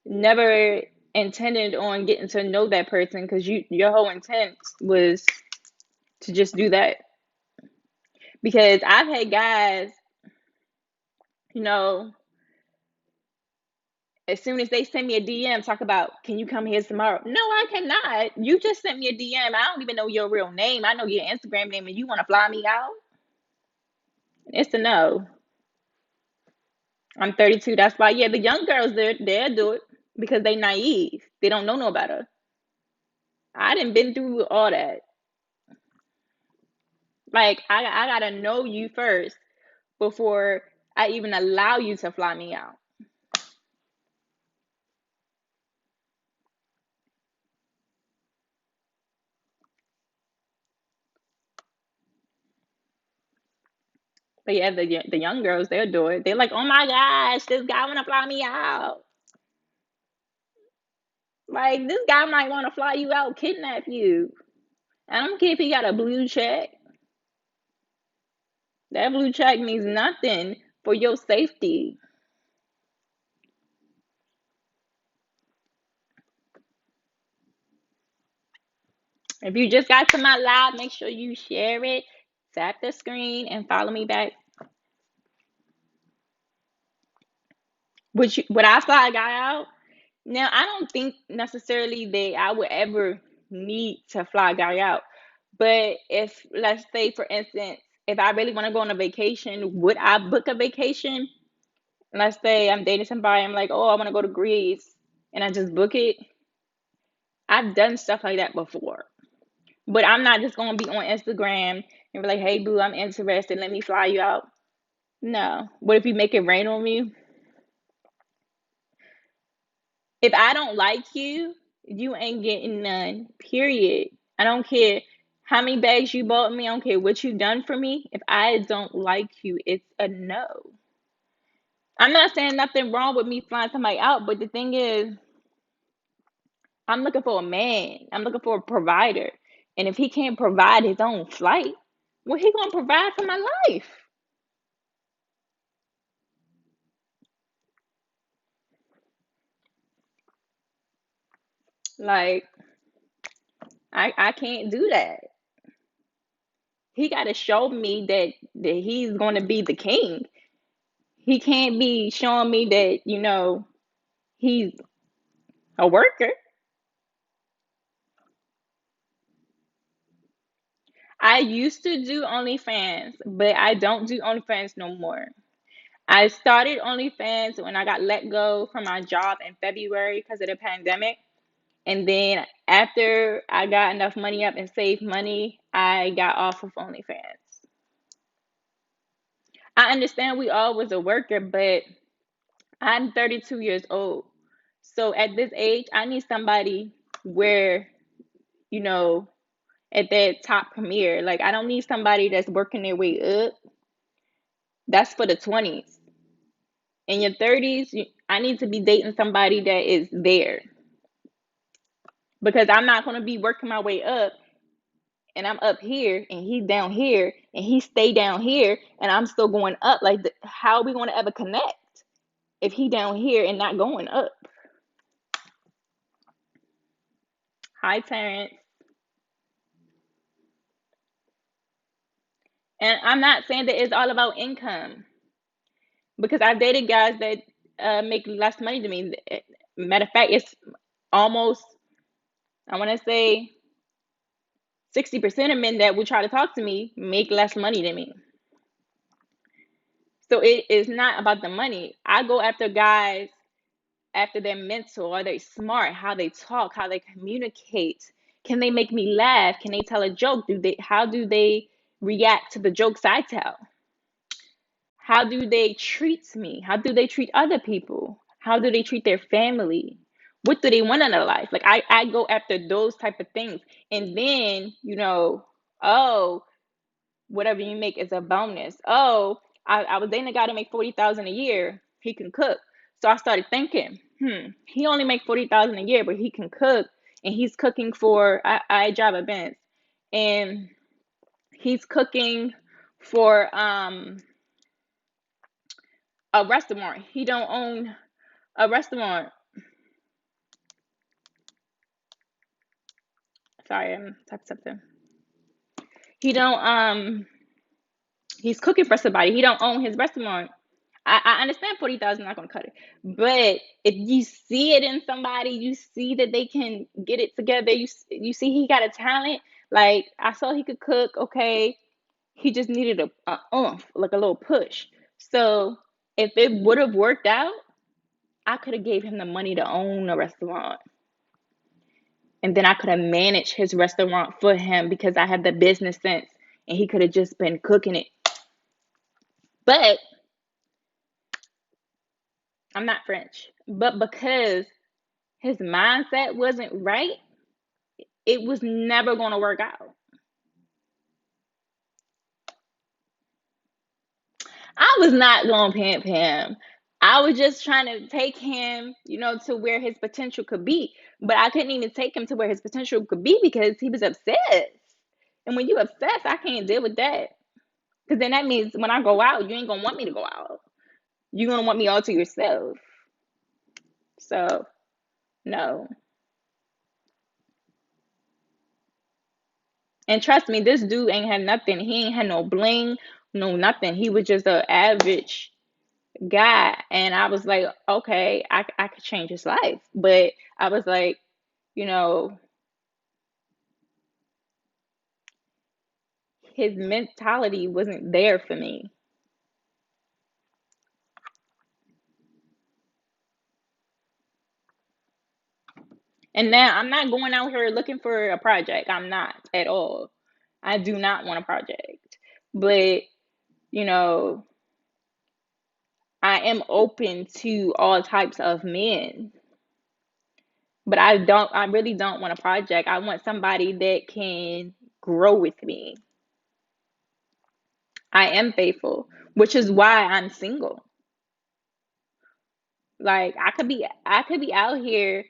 never intended on getting to know that person because your whole intent was to just do that. Because I've had guys, you know, as soon as they send me a DM, talk about, can you come here tomorrow? No, I cannot. You just sent me a DM. I don't even know your real name. I know your Instagram name, and you want to fly me out? It's a no. I'm 32. That's why, yeah, the young girls, they'll do it because they naive. They don't know no better. I didn't been through all that. Like, I gotta know you first before I even allow you to fly me out. But yeah, the young girls, they'll do it. They're like, oh my gosh, this guy wanna fly me out. Like, this guy might wanna fly you out, kidnap you. I don't care if he got a blue check. That blue check means nothing for your safety. If you just got to my live, make sure you share it, tap the screen, and follow me back. Would I fly a guy out? Now, I don't think necessarily that I would ever need to fly a guy out. But if, let's say, for instance, if I really want to go on a vacation, would I book a vacation? Let's say I'm dating somebody, I'm like, oh, I want to go to Greece, and I just book it. I've done stuff like that before. But I'm not just going to be on Instagram and be like, hey, boo, I'm interested. Let me fly you out. No. What if you make it rain on me? If I don't like you, you ain't getting none. Period. I don't care how many bags you bought me. I don't care what you done for me. If I don't like you, it's a no. I'm not saying nothing wrong with me flying somebody out, but the thing is, I'm looking for a man. I'm looking for a provider. And if he can't provide his own flight, what he gonna provide for my life? Like, I can't do that. He got to show me that he's going to be the king. He can't be showing me that, he's a worker. I used to do OnlyFans, but I don't do OnlyFans no more. I started OnlyFans when I got let go from my job in February because of the pandemic. And then after I got enough money up and saved money, I got off of OnlyFans. I understand we all was a worker, but I'm 32 years old. So at this age, I need somebody where, you know, at that top premiere. Like, I don't need somebody that's working their way up. That's for the 20s. In your 30s, I need to be dating somebody that is there because I'm not going to be working my way up and I'm up here and he's down here and he stay down here and I'm still going up. Like, how are we going to ever connect if he down here and not going up? Hi, Terrence. And I'm not saying that it's all about income because I've dated guys that make less money than me. Matter of fact, it's almost, I want to say, 60% of men that would try to talk to me make less money than me. So it is not about the money. I go after guys after their mental, are they smart, how they talk, how they communicate. Can they make me laugh? Can they tell a joke? How do they react to the jokes I tell? How do they treat me? How do they treat other people? How do they treat their family? What do they want in their life? Like, I go after those type of things. And then, oh, whatever you make is a bonus. Oh, I was dating a guy to make 40,000 a year. He can cook. So I started thinking, he only make 40,000 a year, but he can cook, and he's cooking for. I drive a Benz, and he's cooking for a restaurant. He don't own a restaurant. Sorry, I'm typing something. He don't he's cooking for somebody. He don't own his restaurant. I understand 40,000 not gonna cut it, but if you see it in somebody, you see that they can get it together. You see he got a talent. Like I saw he could cook. Okay, he just needed a oomph, like a little push. So if it would have worked out, I could have gave him the money to own a restaurant, and then I could have managed his restaurant for him because I have the business sense, and he could have just been cooking it. But I'm not French. But because his mindset wasn't right, it was never going to work out. I was not going to pimp him. I was just trying to take him, to where his potential could be. But I couldn't even take him to where his potential could be because he was obsessed. And when you obsessed, I can't deal with that. Because then that means when I go out, you ain't going to want me to go out. You're going to want me all to yourself. So, no. And trust me, this dude ain't had nothing. He ain't had no bling, no nothing. He was just a average guy. And I was like, okay, I could change his life. But I was like, you know, his mentality wasn't there for me. And now I'm not going out here looking for a project. I'm not at all. I do not want a project. But, you know, I am open to all types of men. But I really don't want a project. I want somebody that can grow with me. I am faithful, which is why I'm single. Like I could be out here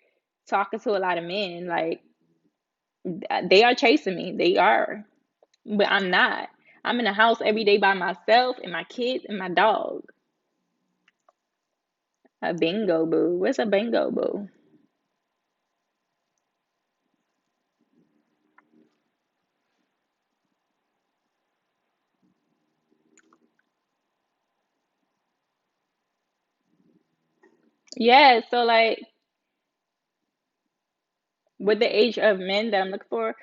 talking to a lot of men. Like they are chasing me. They are. But I'm not. I'm in the house every day by myself and my kids and my dog. A bingo boo. What's a bingo boo? Yeah, so like with the age of men that I'm looking for,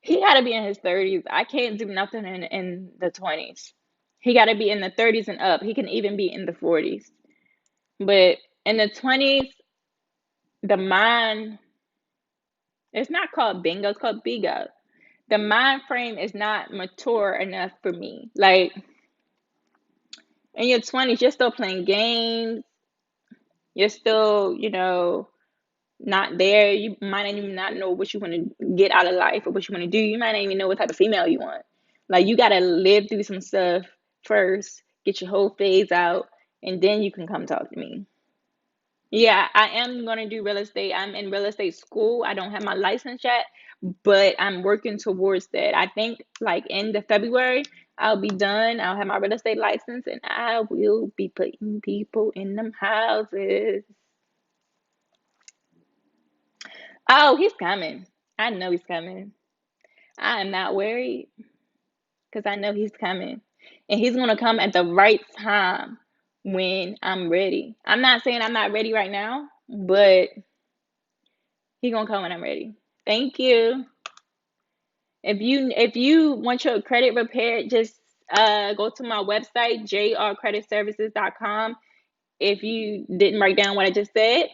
he got to be in his 30s. I can't do nothing in the 20s. He got to be in the 30s and up. He can even be in the 40s. But in the 20s, the mind, it's not called bingo, it's called bigo. The mind frame is not mature enough for me. Like in your 20s, you're still playing games. You're still, not there. You might not even not know what you want to get out of life or what you want to do. You might not even know what type of female you want. Like you gotta live through some stuff first, get your whole phase out, and then you can come talk to me. Yeah, I am gonna do real estate. I'm in real estate school. I don't have my license yet, but I'm working towards that. I think like end of February, I'll be done. I'll have my real estate license and I will be putting people in them houses. Oh, he's coming. I know he's coming. I am not worried because I know he's coming. And he's going to come at the right time when I'm ready. I'm not saying I'm not ready right now, but he's going to come when I'm ready. Thank you. If you want your credit repaired, just go to my website, jrcreditservices.com. If you didn't write down what I just said,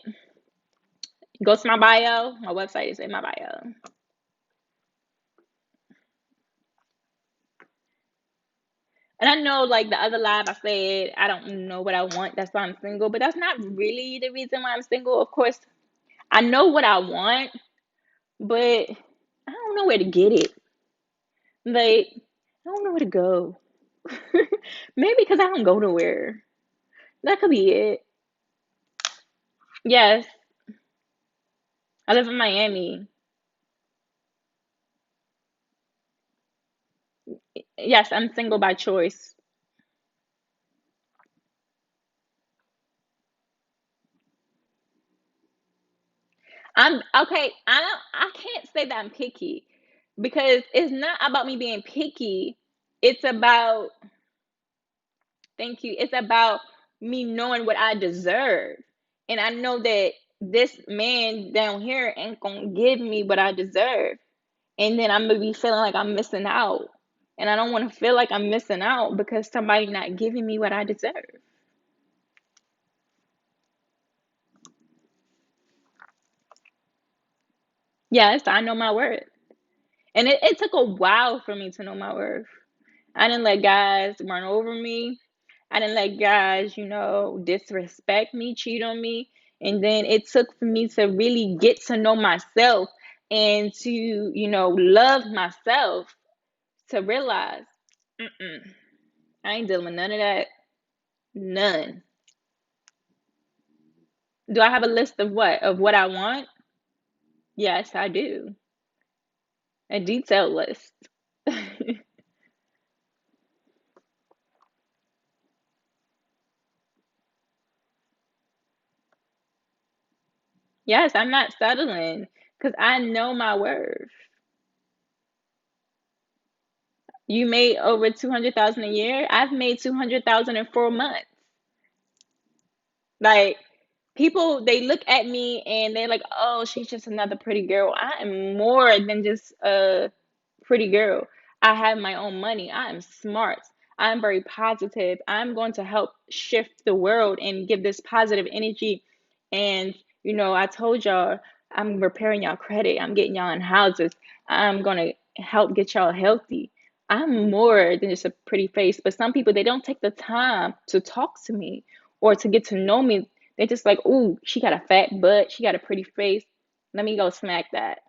go to my bio. My website is in my bio. And I know, like the other live, I said I don't know what I want. That's why I'm single. But that's not really the reason why I'm single. Of course, I know what I want, but I don't know where to get it. Like I don't know where to go. Maybe because I don't go nowhere. That could be it. Yes, I live in Miami. Yes, I'm single by choice. I'm okay. I can't say that I'm picky because it's not about me being picky. It's about, thank you. It's about me knowing what I deserve. And I know that this man down here ain't gonna give me what I deserve. And then I'm gonna be feeling like I'm missing out. And I don't want to feel like I'm missing out because somebody not giving me what I deserve. Yes, I know my worth. And it took a while for me to know my worth. I didn't let guys run over me. I didn't let guys, disrespect me, cheat on me. And then it took for me to really get to know myself and to, love myself to realize, mm-mm, I ain't dealing with none of that. None. Do I have a list of what? Of what I want? Yes, I do. A detailed list. Yes, I'm not settling because I know my worth. You made over 200,000 a year. I've made 200,000 in 4 months. Like, people, they look at me and they're like, "Oh, she's just another pretty girl." I am more than just a pretty girl. I have my own money. I am smart. I'm very positive. I'm going to help shift the world and give this positive energy. And, I told y'all I'm repairing y'all credit. I'm getting y'all in houses. I'm going to help get y'all healthy. I'm more than just a pretty face. But some people, they don't take the time to talk to me or to get to know me. They're just like, "Ooh, she got a fat butt. She got a pretty face. Let me go smack that."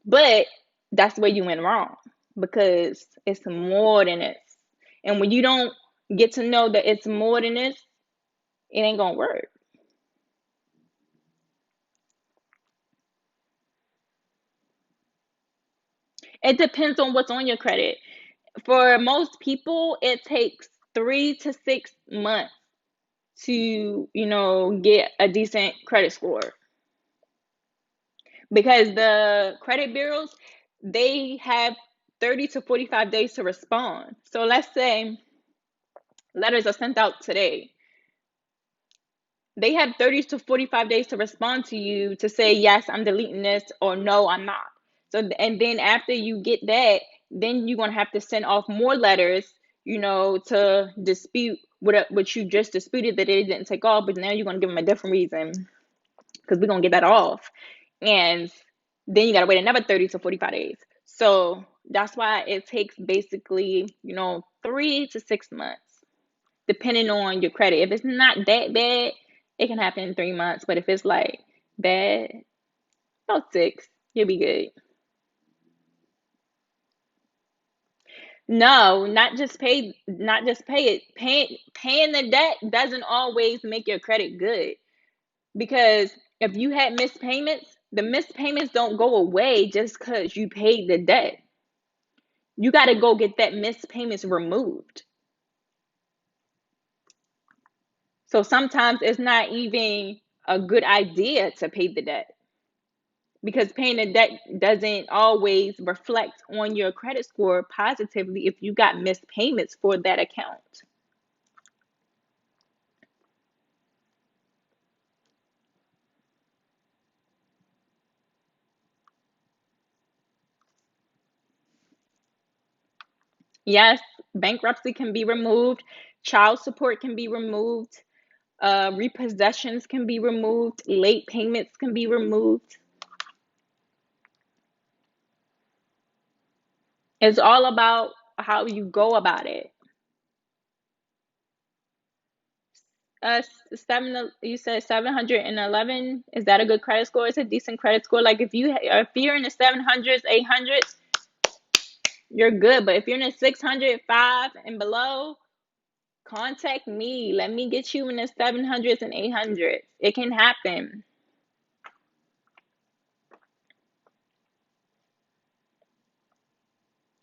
But that's where you went wrong because it's more than this. And when you don't get to know that it's more than this, it ain't gonna work. It depends on what's on your credit. For most people, it takes 3 to 6 months to, get a decent credit score because the credit bureaus, they have 30 to 45 days to respond. So let's say letters are sent out today. They have 30 to 45 days to respond to you to say, "Yes, I'm deleting this," or "No, I'm not." So, and then after you get that, then you're going to have to send off more letters, to dispute what you just disputed that it didn't take off. But now you're going to give them a different reason because we're going to get that off. And then you got to wait another 30 to 45 days. So that's why it takes basically, 3 to 6 months depending on your credit. If it's not that bad, it can happen in 3 months. But if it's like bad, about six, you'll be good. No, not just pay it. Paying the debt doesn't always make your credit good because if you had missed payments, the missed payments don't go away just because you paid the debt. You got to go get that missed payments removed. So sometimes it's not even a good idea to pay the debt because paying the debt doesn't always reflect on your credit score positively if you got missed payments for that account. Yes, bankruptcy can be removed, child support can be removed, repossessions can be removed, late payments can be removed. It's all about how you go about it. You said 711. Is that a good credit score? It's a decent credit score. Like if you're in the 700s, 800s, you're good. But if you're in the 600, 5 and below, Contact me. Let me get you in the 700s and 800s. It can happen.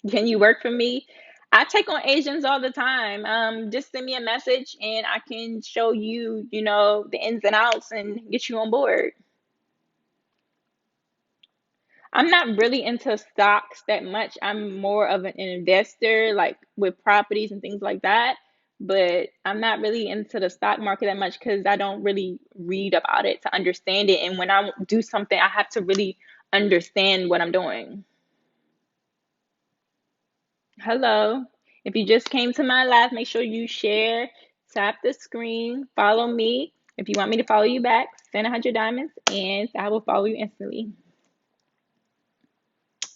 Can you work for me? I take on Asians all the time. Just send me a message and I can show you, the ins and outs and get you on board. I'm not really into stocks that much. I'm more of an investor, like with properties and things like that. But I'm not really into the stock market that much because I don't really read about it to understand it. And when I do something, I have to really understand what I'm doing. Hello. If you just came to my live, make sure you share, tap the screen, follow me. If you want me to follow you back, send 100 diamonds, and I will follow you instantly.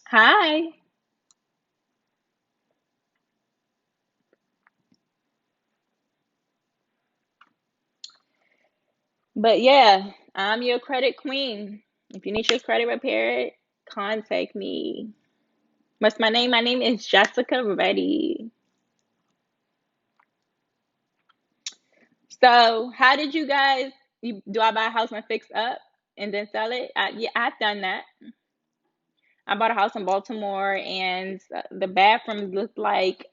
Hi. But yeah, I'm your credit queen. If you need your credit repaired, contact me. What's my name? My name is Jessica Reddy. So, how did you guys? Do I buy a house and fix up and then sell it? Yeah, I've done that. I bought a house in Baltimore, and the bathroom looked like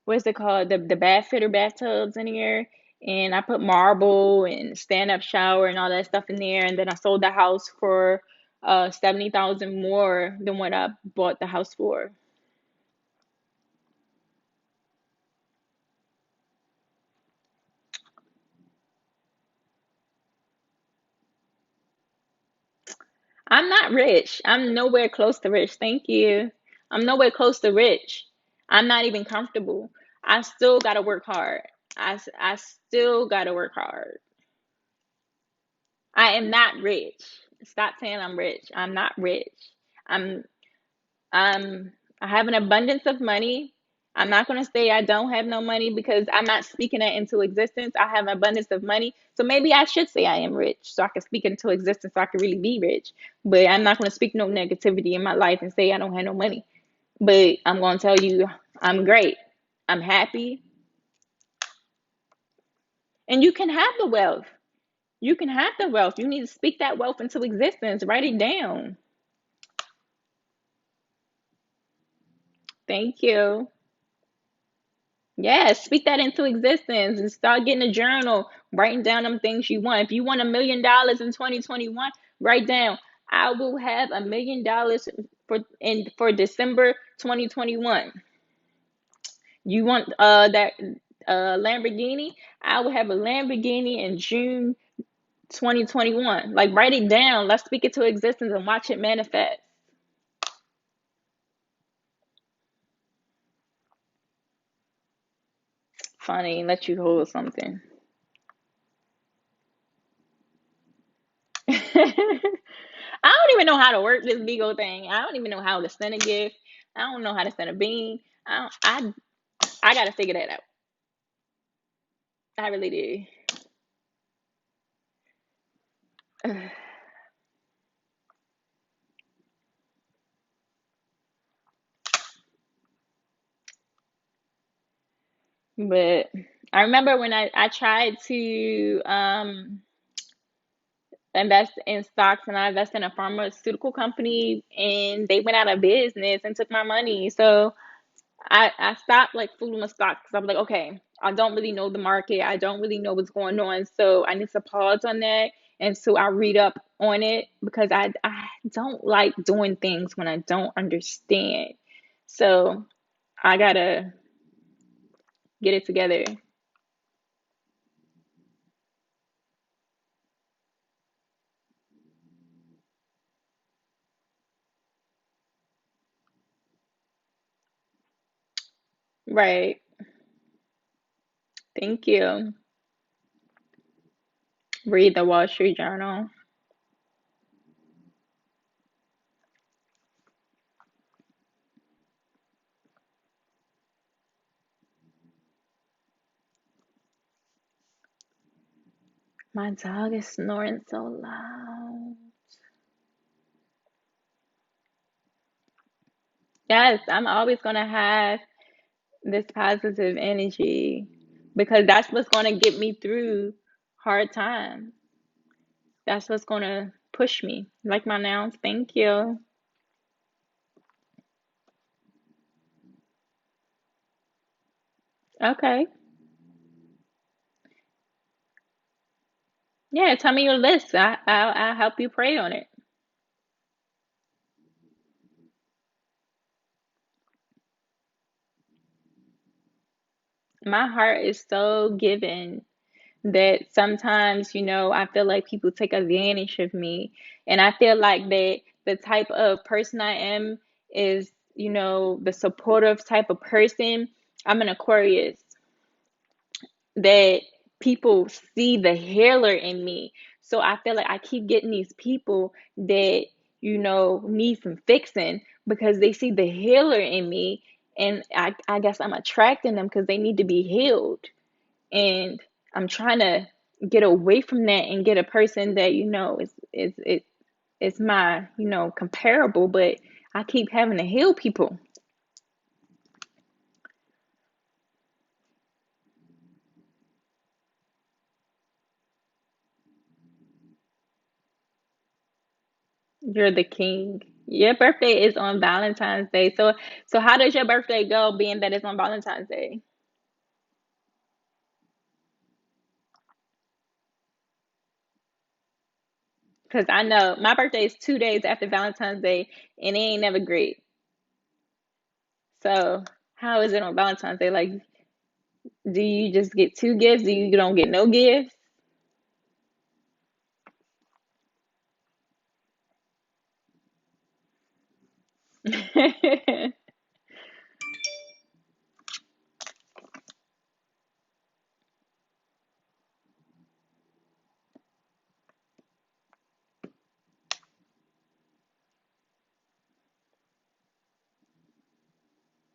what's it called? The bath fitter bathtubs in here. And I put marble and stand up shower and all that stuff in there. And then I sold the house for 70,000 more than what I bought the house for. I'm not rich. I'm nowhere close to rich. Thank you. I'm nowhere close to rich. I'm not even comfortable. I still gotta work hard. I still gotta work hard. I am not rich. Stop saying I'm rich. I'm not rich. I'm I have an abundance of money. I'm not going to say I don't have no money because I'm not speaking that into existence. I have an abundance of money. So maybe I should say I am rich so I can speak it into existence so I can really be rich. But I'm not going to speak no negativity in my life and say I don't have no money. But I'm going to tell you I'm great. I'm happy. And you can have the wealth. You can have the wealth. You need to speak that wealth into existence. Write it down. Thank you. Yeah, speak that into existence and start getting a journal, writing down them things you want. If you want $1 million in 2021, write down, I will have $1 million for December 2021. You want that Lamborghini? I will have a Lamborghini in June 2021. Like write it down. Let's speak it to existence and watch it manifest. Funny, let you hold something. I don't even know how to work this BIGO thing. I don't even know how to send a gift. I don't know how to send a bean. I gotta figure that out. I really do. But I remember when I tried to invest in stocks and I invested in a pharmaceutical company and they went out of business and took my money. So I stopped like fooling with stocks because I'm like, okay, I don't really know the market. I don't really know what's going on. So I need to pause on that. And so I read up on it because I don't like doing things when I don't understand. So I gotta get it together. Right. Thank you. Read the Wall Street Journal. My dog is snoring so loud. Yes, I'm always gonna have this positive energy because that's what's going to get me through hard times. That's what's going to push me. Like my nouns, thank you. Okay. Yeah, tell me your list. I'll help you pray on it. My heart is so given that sometimes, I feel like people take advantage of me. And I feel like that the type of person I am is, the supportive type of person. I'm an Aquarius that people see the healer in me. So I feel like I keep getting these people that, need some fixing because they see the healer in me. And I guess I'm attracting them because they need to be healed. And I'm trying to get away from that and get a person that is my comparable, but I keep having to heal people. You're the king. Your birthday is on Valentine's Day. So how does your birthday go being that it's on Valentine's Day? Because I know my birthday is 2 days after Valentine's Day and it ain't never great. So how is it on Valentine's Day? Like, do you just get two gifts? Do you don't get no gifts?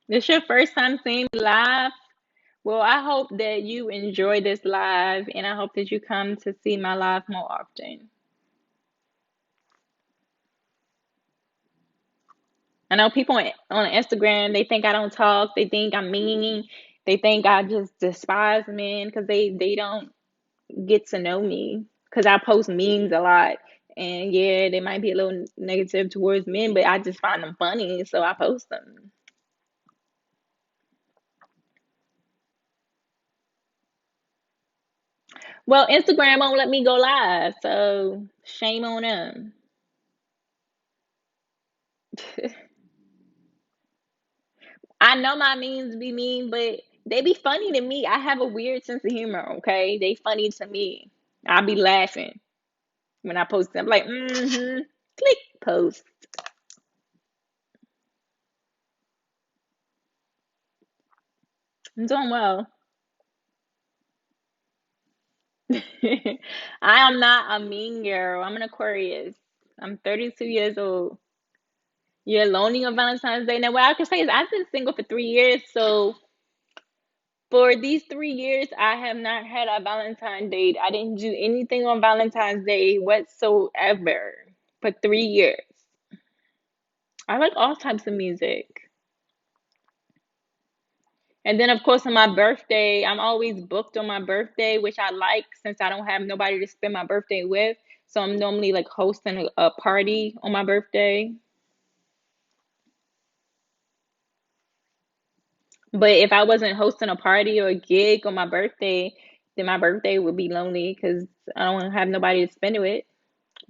This your first time seeing me live? Well, I hope that you enjoy this live and I hope that you come to see my live more often. I know people on Instagram, they think I don't talk, they think I'm mean, they think I just despise men because they don't get to know me because I post memes a lot. And yeah, they might be a little negative towards men, but I just find them funny, so I post them. Well, Instagram won't let me go live, so shame on them. I know my memes be mean, but they be funny to me. I have a weird sense of humor, okay? They funny to me. I be laughing when I post them. Like, click post. I'm doing well. I am not a mean girl. I'm an Aquarius. I'm 32 years old. You're lonely on Valentine's Day. Now, what I can say is I've been single for 3 years, so for these 3 years, I have not had a Valentine date. I didn't do anything on Valentine's Day whatsoever for 3 years. I like all types of music. And then, of course, on my birthday, I'm always booked on my birthday, which I like since I don't have nobody to spend my birthday with. So I'm normally like hosting a party on my birthday. But if I wasn't hosting a party or a gig on my birthday, then my birthday would be lonely because I don't have nobody to spend it with.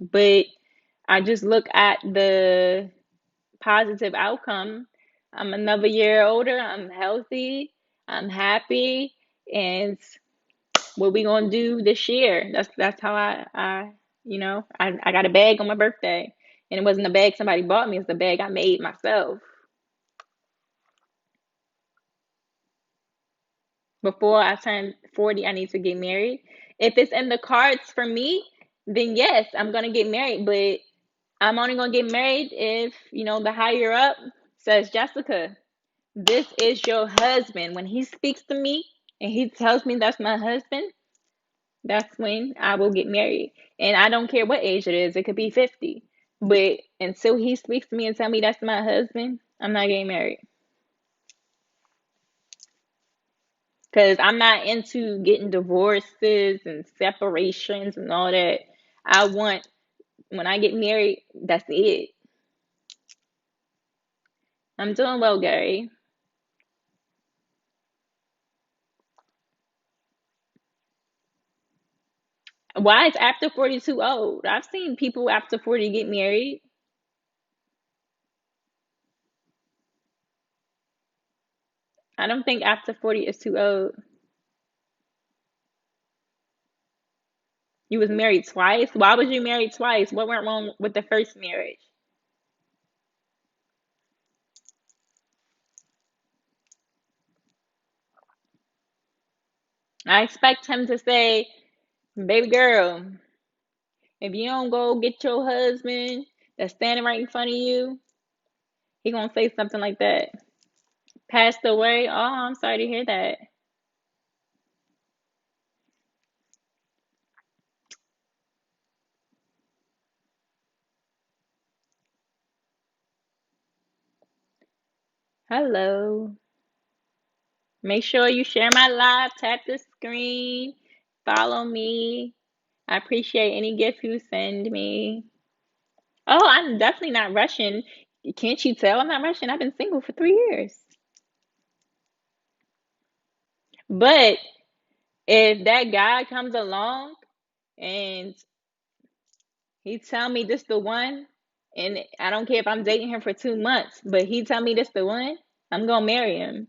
But I just look at the positive outcome. I'm another year older. I'm healthy. I'm happy. And what we gonna do this year? That's how I got a bag on my birthday. And it wasn't a bag somebody bought me, it's the bag I made myself. Before I turn 40, I need to get married. If it's in the cards for me, then yes, I'm gonna get married. But I'm only gonna get married if, the higher up says, Jessica, this is your husband. When he speaks to me and he tells me that's my husband, that's when I will get married. And I don't care what age it is, it could be 50. But until he speaks to me and tell me that's my husband, I'm not getting married. Because I'm not into getting divorces and separations and all that. I want, when I get married, that's it. I'm doing well, Gary. Why is after 42 old? I've seen people after 40 get married. I don't think after 40 is too old. You was married twice? Why was you married twice? What went wrong with the first marriage? I expect him to say, baby girl, if you don't go get your husband that's standing right in front of you, he gonna say something like that. Passed away? Oh, I'm sorry to hear that. Hello. Make sure you share my live, tap the screen, follow me. I appreciate any gift you send me. Oh, I'm definitely not rushing. Can't you tell I'm not rushing? I've been single for 3 years. But if that guy comes along and he tell me this the one, and I don't care if I'm dating him for 2 months, but he tell me this the one, I'm gonna marry him.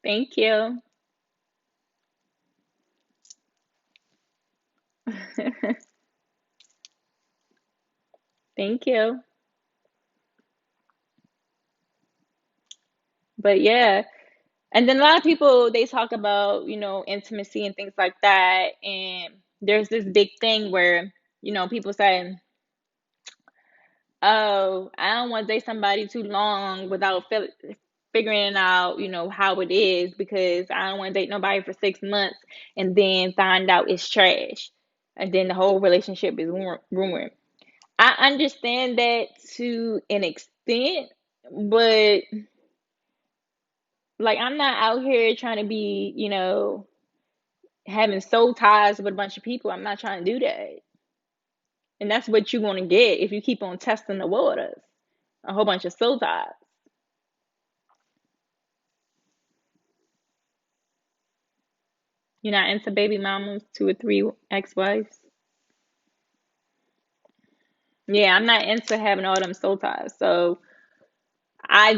Thank you. Thank you. But yeah. And then a lot of people they talk about, intimacy and things like that. And there's this big thing where, people say, oh, I don't want to date somebody too long without figuring out, how it is because I don't want to date nobody for 6 months and then find out it's trash. And then the whole relationship is ruined. I understand that to an extent, but like I'm not out here trying to be, having soul ties with a bunch of people. I'm not trying to do that. And that's what you're going to get if you keep on testing the waters. A whole bunch of soul ties. You're not into baby mamas, two or three ex-wives. Yeah, I'm not into having all them soul ties. So I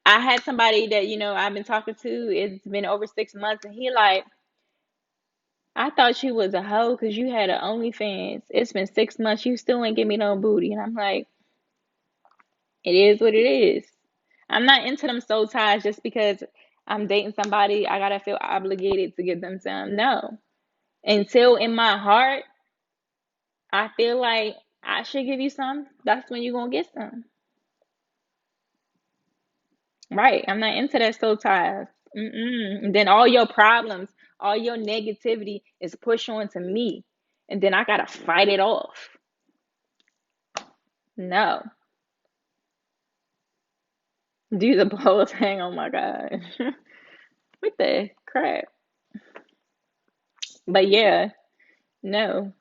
I had somebody that, I've been talking to. It's been over 6 months, and he like, I thought you was a hoe because you had an OnlyFans. It's been 6 months. You still ain't give me no booty. And I'm like, it is what it is. I'm not into them soul ties just because I'm dating somebody. I gotta feel obligated to give them some. No. Until in my heart, I feel like I should give you some. That's when you're gonna get some. Right. I'm not into that soul ties. Mm-mm. And then all your problems, all your negativity is pushed onto me. And then I gotta fight it off. No. Do the pole thing. Oh my God. What the crap? But yeah, no.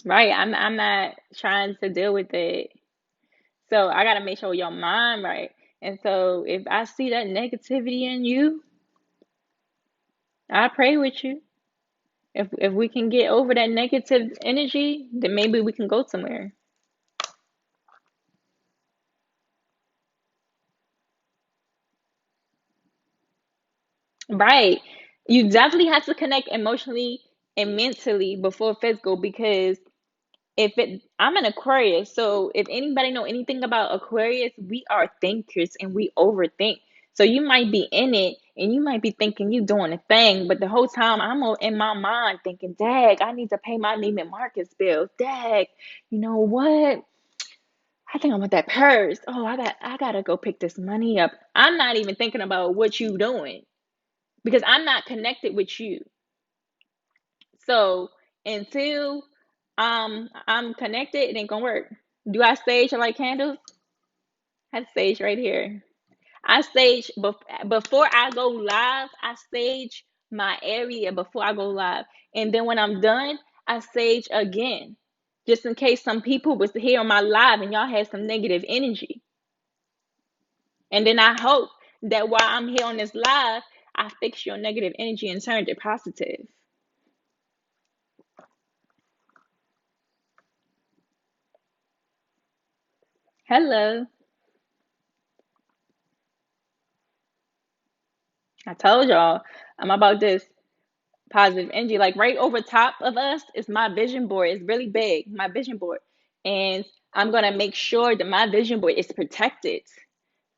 Right. I'm not trying to deal with it. So I gotta make sure your mind right. And so if I see that negativity in you, I pray with you. If we can get over that negative energy, then maybe we can go somewhere. Right. You definitely have to connect emotionally and mentally before physical because if it I'm an Aquarius, so if anybody know anything about Aquarius, we are thinkers and we overthink. So you might be in it and you might be thinking you doing a thing, but the whole time in my mind thinking, "Dag, I need to pay my Neiman Marcus bill. Dag, you know what? I think I want that purse. Oh, I gotta go pick this money up." I'm not even thinking about what you doing because I'm not connected with you. So Until I'm connected, it ain't gonna work. Do I stage or light candles? I stage right here. I stage before I go live. I stage my area before I go live, and then when I'm done, I stage again, just in case some people was here on my live and y'all had some negative energy. And then I hope that while I'm here on this live, I fix your negative energy and turned it positive. Hello. I told y'all I'm about this positive energy. Like right over top of us is my vision board. It's really big, my vision board. And I'm gonna make sure that my vision board is protected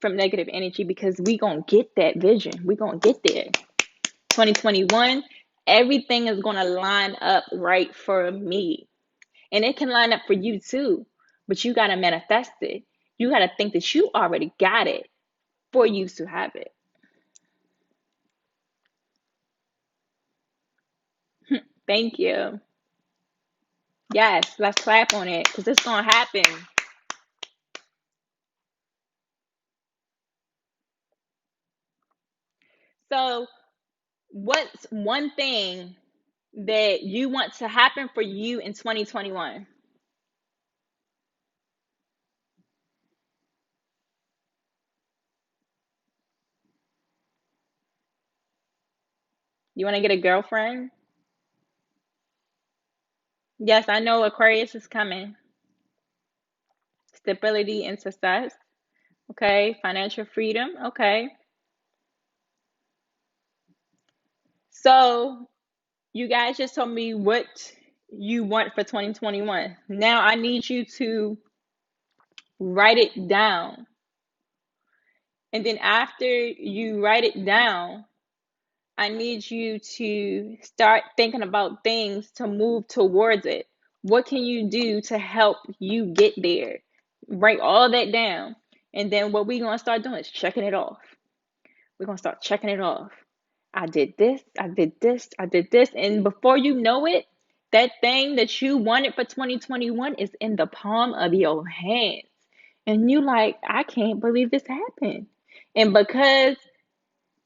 from negative energy because we gonna get that vision. We gonna get there. 2021, everything is gonna line up right for me. And it can line up for you too. But you gotta manifest it. You gotta think that you already got it for you to have it. Thank you. Yes, let's clap on it because it's gonna happen. So, what's one thing that you want to happen for you in 2021? You want to get a girlfriend? Yes, I know Aquarius is coming. Stability and success. Okay. Financial freedom. Okay. So, you guys just told me what you want for 2021. Now, I need you to write it down. And then, after you write it down, I need you to start thinking about things to move towards it. What can you do to help you get there? Write all that down. And then what we're going to start doing is checking it off. We're going to start checking it off. I did this, I did this, I did this. And before you know it, that thing that you wanted for 2021 is in the palm of your hands. And you like, I can't believe this happened. And because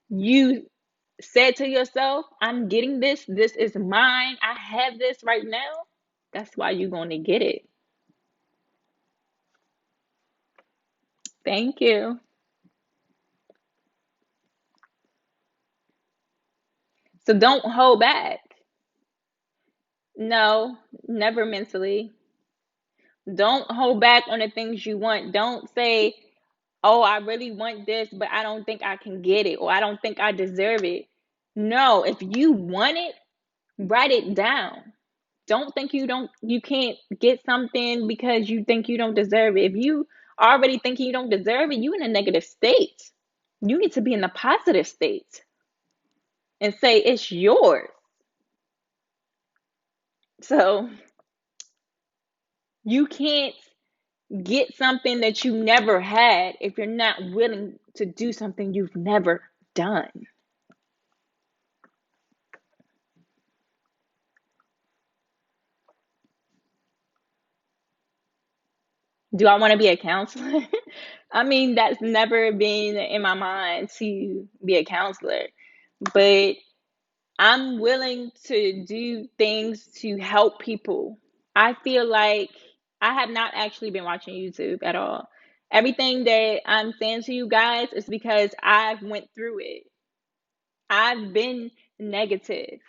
you said to yourself, I'm getting this, this is mine, I have this right now, that's why you're going to get it. Thank you. So don't hold back. No, never mentally. Don't hold back on the things you want. Don't say, oh, I really want this, but I don't think I can get it, or I don't think I deserve it. No, if you want it, write it down. Don't think you can't get something because you think you don't deserve it. If you already think you don't deserve it, you in a negative state. You need to be in the positive state and say it's yours. So you can't get something that you never had if you're not willing to do something you've never done. Do I want to be a counselor? I mean, that's never been in my mind to be a counselor, but I'm willing to do things to help people. I feel like I have not actually been watching YouTube at all. Everything that I'm saying to you guys is because I've went through it. I've been negative.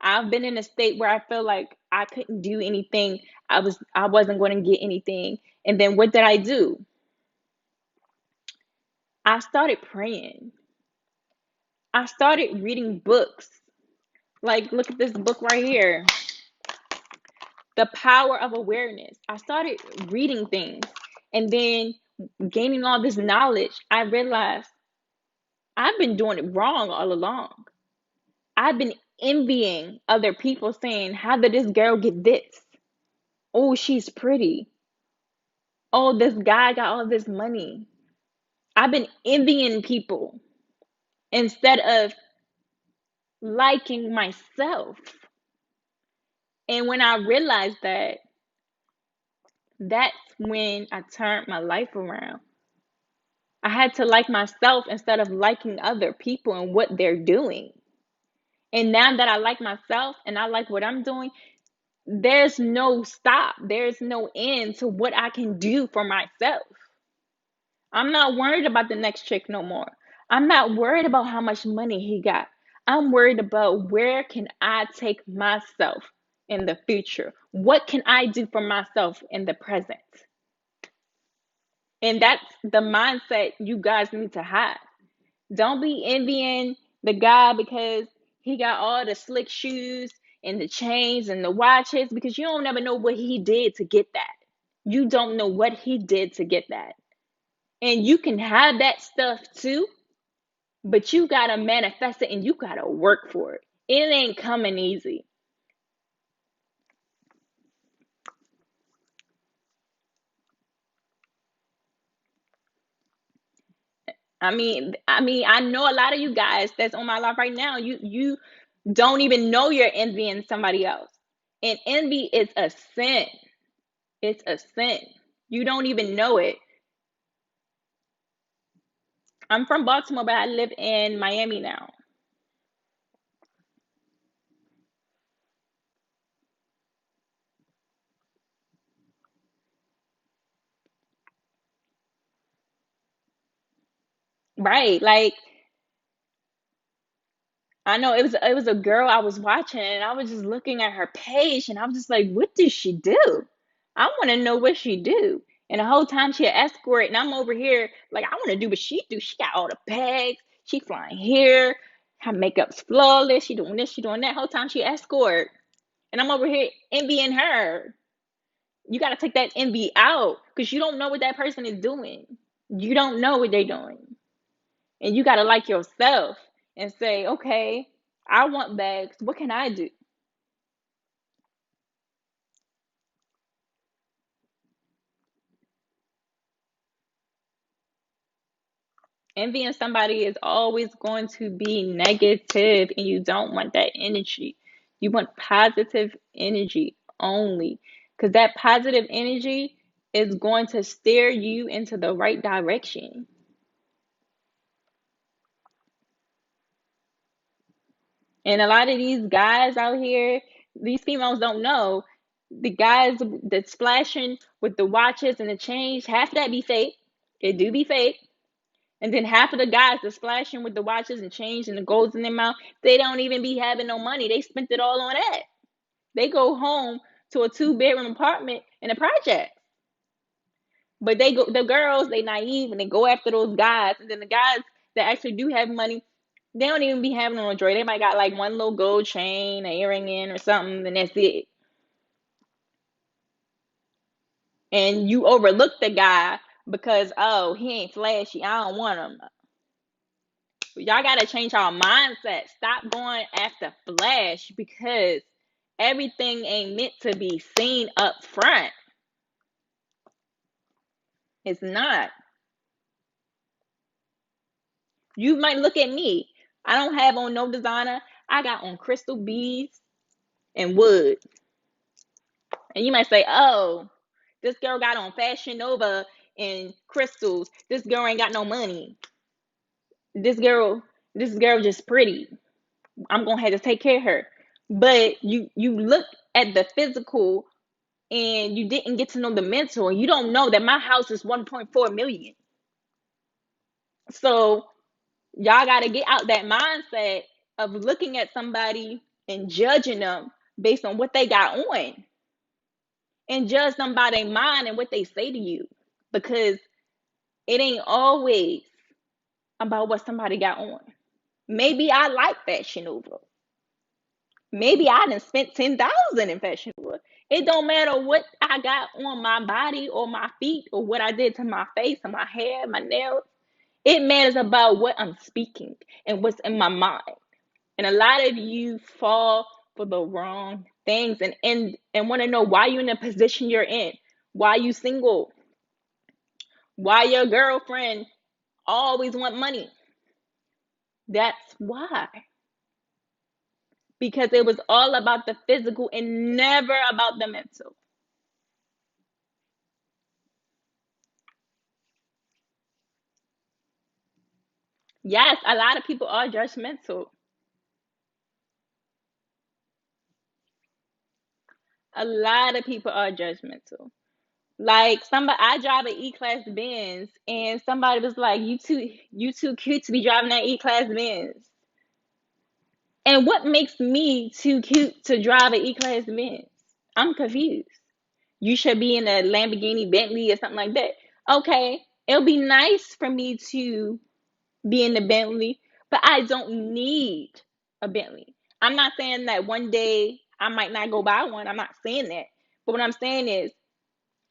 I've been in a state where I feel like I couldn't do anything. I wasn't going to get anything. And then what did I do? I started praying. I started reading books. Like look at this book right here. The Power of Awareness. I started reading things and then gaining all this knowledge. I realized I've been doing it wrong all along. I've been envying other people saying, how did this girl get this? Oh, she's pretty. Oh, this guy got all this money. I've been envying people instead of liking myself. And when I realized that, that's when I turned my life around. I had to like myself instead of liking other people and what they're doing. And now that I like myself and I like what I'm doing, there's no stop. There's no end to what I can do for myself. I'm not worried about the next chick no more. I'm not worried about how much money he got. I'm worried about where can I take myself in the future? What can I do for myself in the present? And that's the mindset you guys need to have. Don't be envying the guy because he got all the slick shoes and the chains and the watches, because you don't ever know what he did to get that. You don't know what he did to get that. And you can have that stuff too, but you got to manifest it and you got to work for it. It ain't coming easy. I know a lot of you guys that's on my life right now, you don't even know you're envying somebody else. And envy is a sin. It's a sin. You don't even know it. I'm from Baltimore, but I live in Miami now. Right. Like, I know it was a girl I was watching, and I was just looking at her page, and I was just like, what does she do? I want to know what she do. And the whole time she an escort, and I'm over here like, I want to do what she do. She got all the bags. She flying here. Her makeup's flawless. She doing this. She doing that. Whole time she escort, and I'm over here envying her. You got to take that envy out because you don't know what that person is doing. You don't know what they're doing. And you got to like yourself and say, okay, I want bags. What can I do? Envying somebody is always going to be negative, and you don't want that energy. You want positive energy only, because that positive energy is going to steer you into the right direction. And a lot of these guys out here, these females don't know. The guys that's splashing with the watches and the chains, half of that be fake. It do be fake. And then half of the guys that's splashing with the watches and chains and the golds in their mouth, they don't even be having no money. They spent it all on that. They go home to a 2 bedroom apartment in a project. But the girls, they naive and they go after those guys. And then the guys that actually do have money, they don't even be having on a jewelry. They might got like one little gold chain, an earring in or something, and that's it. And you overlook the guy because, oh, he ain't flashy. I don't want him. Y'all gotta change our mindset. Stop going after flash, because everything ain't meant to be seen up front. It's not. You might look at me. I don't have on no designer. I got on crystal beads and wood. And you might say, oh, this girl got on Fashion Nova and crystals. This girl ain't got no money. This girl, this girl just pretty. I'm gonna have to take care of her. But you look at the physical and you didn't get to know the mental, and you don't know that my house is 1.4 million. So y'all got to get out that mindset of looking at somebody and judging them based on what they got on, and judge them by their mind and what they say to you, because it ain't always about what somebody got on. Maybe I like Fashion Nova. Maybe I done spent 10,000 in Fashion Nova. It don't matter what I got on my body or my feet or what I did to my face or my hair, my nails. It matters about what I'm speaking and what's in my mind. And a lot of you fall for the wrong things, and want to know why you're in the position you're in, why you single, why your girlfriend always want money. That's why. because it was all about the physical and never about the mental. Yes, a lot of people are judgmental. A lot of people are judgmental. Like somebody, I drive an E-Class Benz, and somebody was like, you too cute to be driving that E-Class Benz." And what makes me too cute to drive an E-Class Benz? I'm confused. You should be in a Lamborghini Bentley or something like that. Okay, it'll be nice for me to be in the Bentley, but I don't need a Bentley. I'm not saying that one day I might not go buy one. I'm not saying that. But what I'm saying is,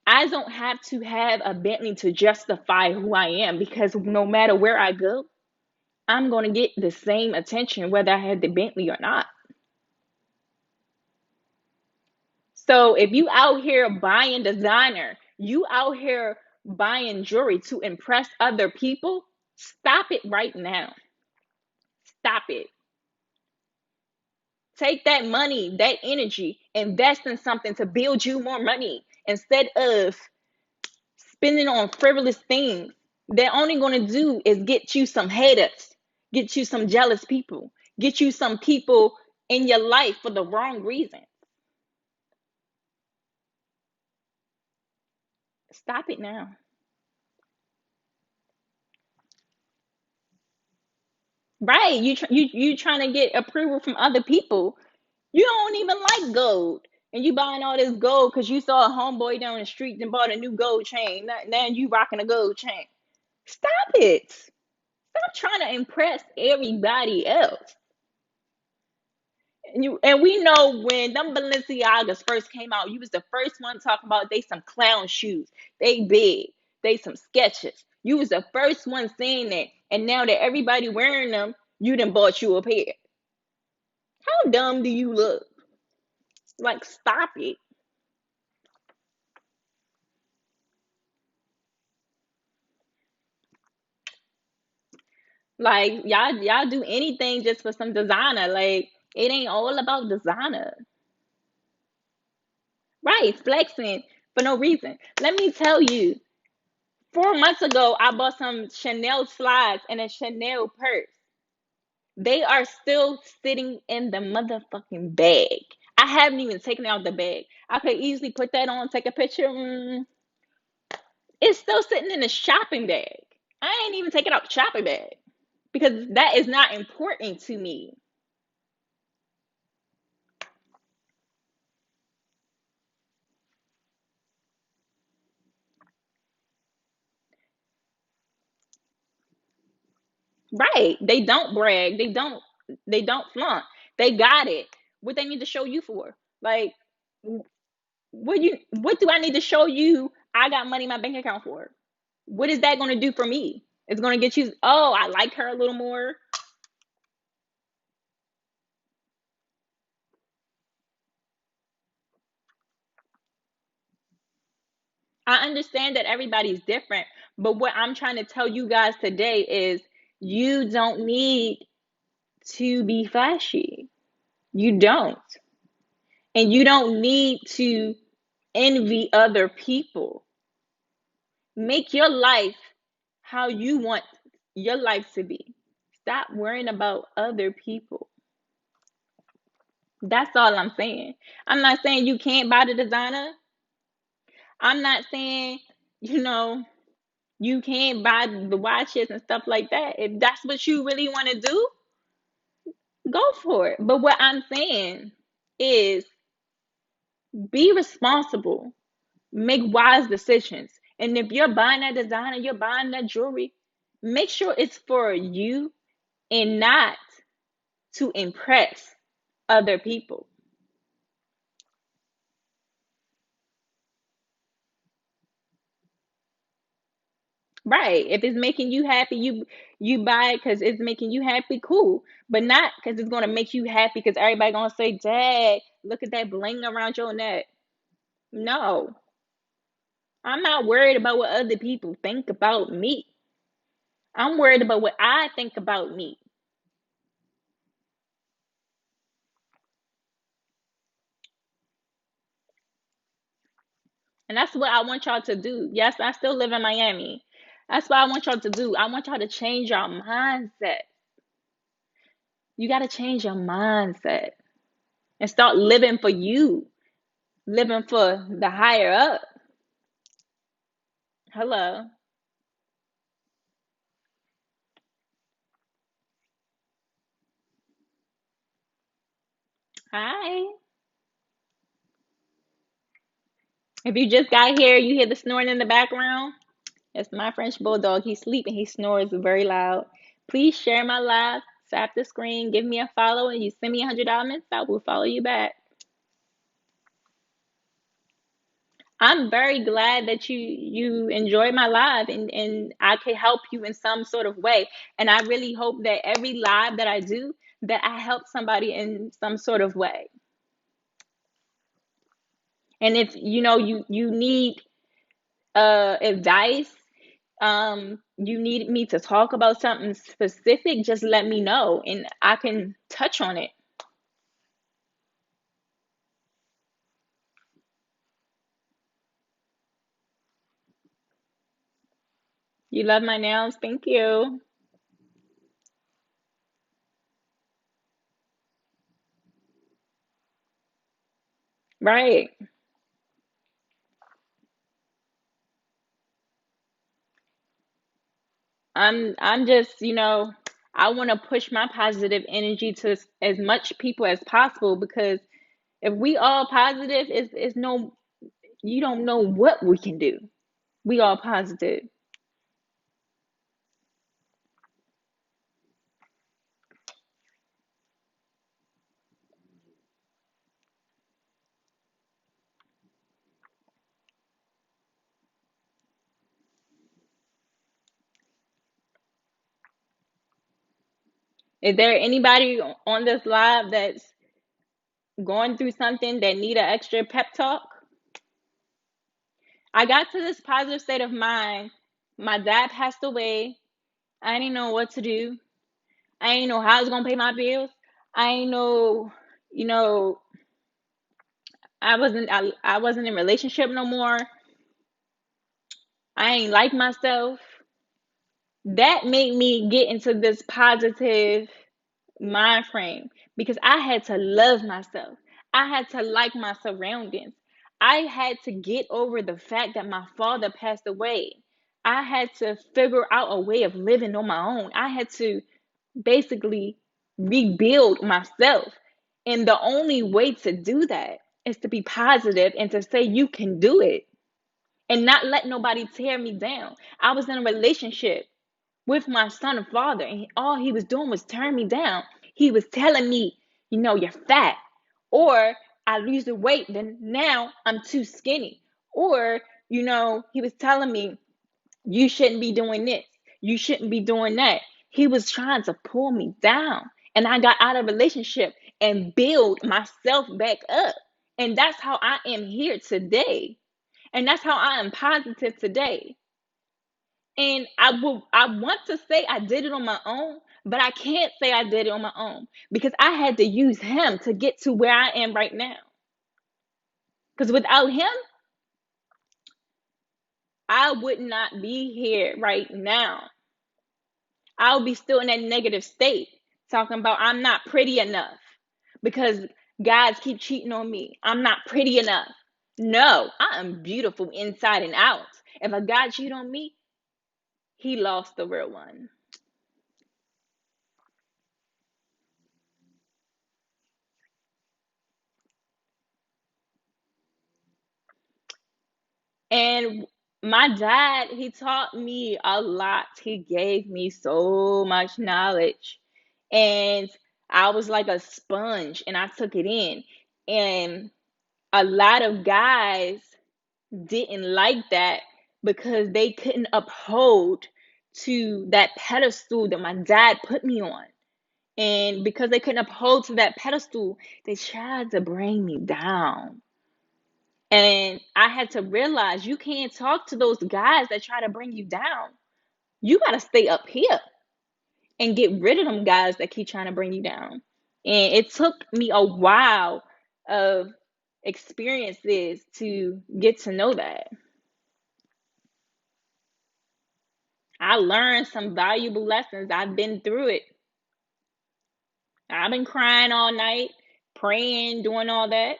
I don't have to have a Bentley to justify who I am, because no matter where I go, I'm going to get the same attention whether I have the Bentley or not. So if you out here buying designer, you out here buying jewelry to impress other people, stop it right now. Stop it. Take that money, that energy, invest in something to build you more money instead of spending on frivolous things. They're only going to do is get you some haters, get you some jealous people, get you some people in your life for the wrong reason. Stop it now. Right? You trying to get approval from other people. You don't even like gold, and you buying all this gold because you saw a homeboy down the street and bought a new gold chain. Now you rocking a gold chain. Stop it. Stop trying to impress everybody else. And we know when them Balenciagas first came out, you was the first one talking about they some clown shoes. They big. They some sketches. You was the first one saying that. And now that everybody wearing them, you done bought you a pair. How dumb do you look? Like, stop it. Like, y'all do anything just for some designer. Like, it ain't all about designer. Right, flexing for no reason. Let me tell you, 4 months ago, I bought some Chanel slides and a Chanel purse. They are still sitting in the motherfucking bag. I haven't even taken out the bag. I could easily put that on, take a picture. It's still sitting in the shopping bag. I ain't even taking out the shopping bag because that is not important to me. Right. They don't brag. They don't flaunt. They got it. What they need to show you for? Like, what do I need to show you I got money in my bank account for? What is that gonna do for me? It's gonna get you, oh, I like her a little more. I understand that everybody's different, but what I'm trying to tell you guys today is you don't need to be flashy. You don't. And you don't need to envy other people. Make your life how you want your life to be. Stop worrying about other people. That's all I'm saying. I'm not saying you can't buy the designer. I'm not saying, you know, you can't buy the watches and stuff like that. If that's what you really want to do, go for it. But what I'm saying is be responsible, make wise decisions. And if you're buying that designer, you're buying that jewelry, make sure it's for you and not to impress other people. Right. If it's making you happy, you buy it because it's making you happy, cool. But not because it's gonna make you happy because everybody gonna say, "Dad, look at that bling around your neck." No, I'm not worried about what other people think about me. I'm worried about what I think about me. And that's what I want y'all to do. Yes, I still live in Miami. That's what I want y'all to do. I want y'all to change your mindset. You got to change your mindset and start living for you, living for the higher up. Hello. Hi. If you just got here, you hear the snoring in the background. It's my French bulldog. He's sleeping. He snores very loud. Please share my live. Tap the screen. Give me a follow, and you send me $100. I will follow you back. I'm very glad that you enjoyed my live and I could help you in some sort of way. And I really hope that every live that I do, that I help somebody in some sort of way. And if you need advice, you need me to talk about something specific, just let me know and I can touch on it. You love my nails? Thank you. Right. I'm just, I want to push my positive energy to as much people as possible because if we all positive, it's no, you don't know what we can do. We all positive. Is there anybody on this live that's going through something that need an extra pep talk? I got to this positive state of mind. My dad passed away. I didn't know what to do. I didn't know how I was gonna pay my bills. I didn't know, you know, I wasn't in a relationship no more. I ain't like myself. That made me get into this positive mind frame because I had to love myself. I had to like my surroundings. I had to get over the fact that my father passed away. I had to figure out a way of living on my own. I had to basically rebuild myself. And the only way to do that is to be positive and to say you can do it and not let nobody tear me down. I was in a relationship with my son and father, and all he was doing was tearing me down. He was telling me, you're fat, or I lose the weight, then now I'm too skinny, or he was telling me you shouldn't be doing this, you shouldn't be doing that. He was trying to pull me down, and I got out of relationship and build myself back up, and that's how I am here today, and that's how I am positive today. And I want to say I did it on my own, but I can't say I did it on my own because I had to use him to get to where I am right now. Because without him, I would not be here right now. I'll be still in that negative state, talking about I'm not pretty enough because guys keep cheating on me. I'm not pretty enough. No, I am beautiful inside and out. If a guy cheat on me, he lost the real one. And my dad, he taught me a lot. He gave me so much knowledge. And I was like a sponge and I took it in. And a lot of guys didn't like that because they couldn't uphold to that pedestal that my dad put me on. And because they couldn't uphold to that pedestal, they tried to bring me down. And I had to realize you can't talk to those guys that try to bring you down. You got to stay up here and get rid of them guys that keep trying to bring you down. And it took me a while of experiences to get to know that. I learned some valuable lessons. I've been through it. I've been crying all night, praying, doing all that.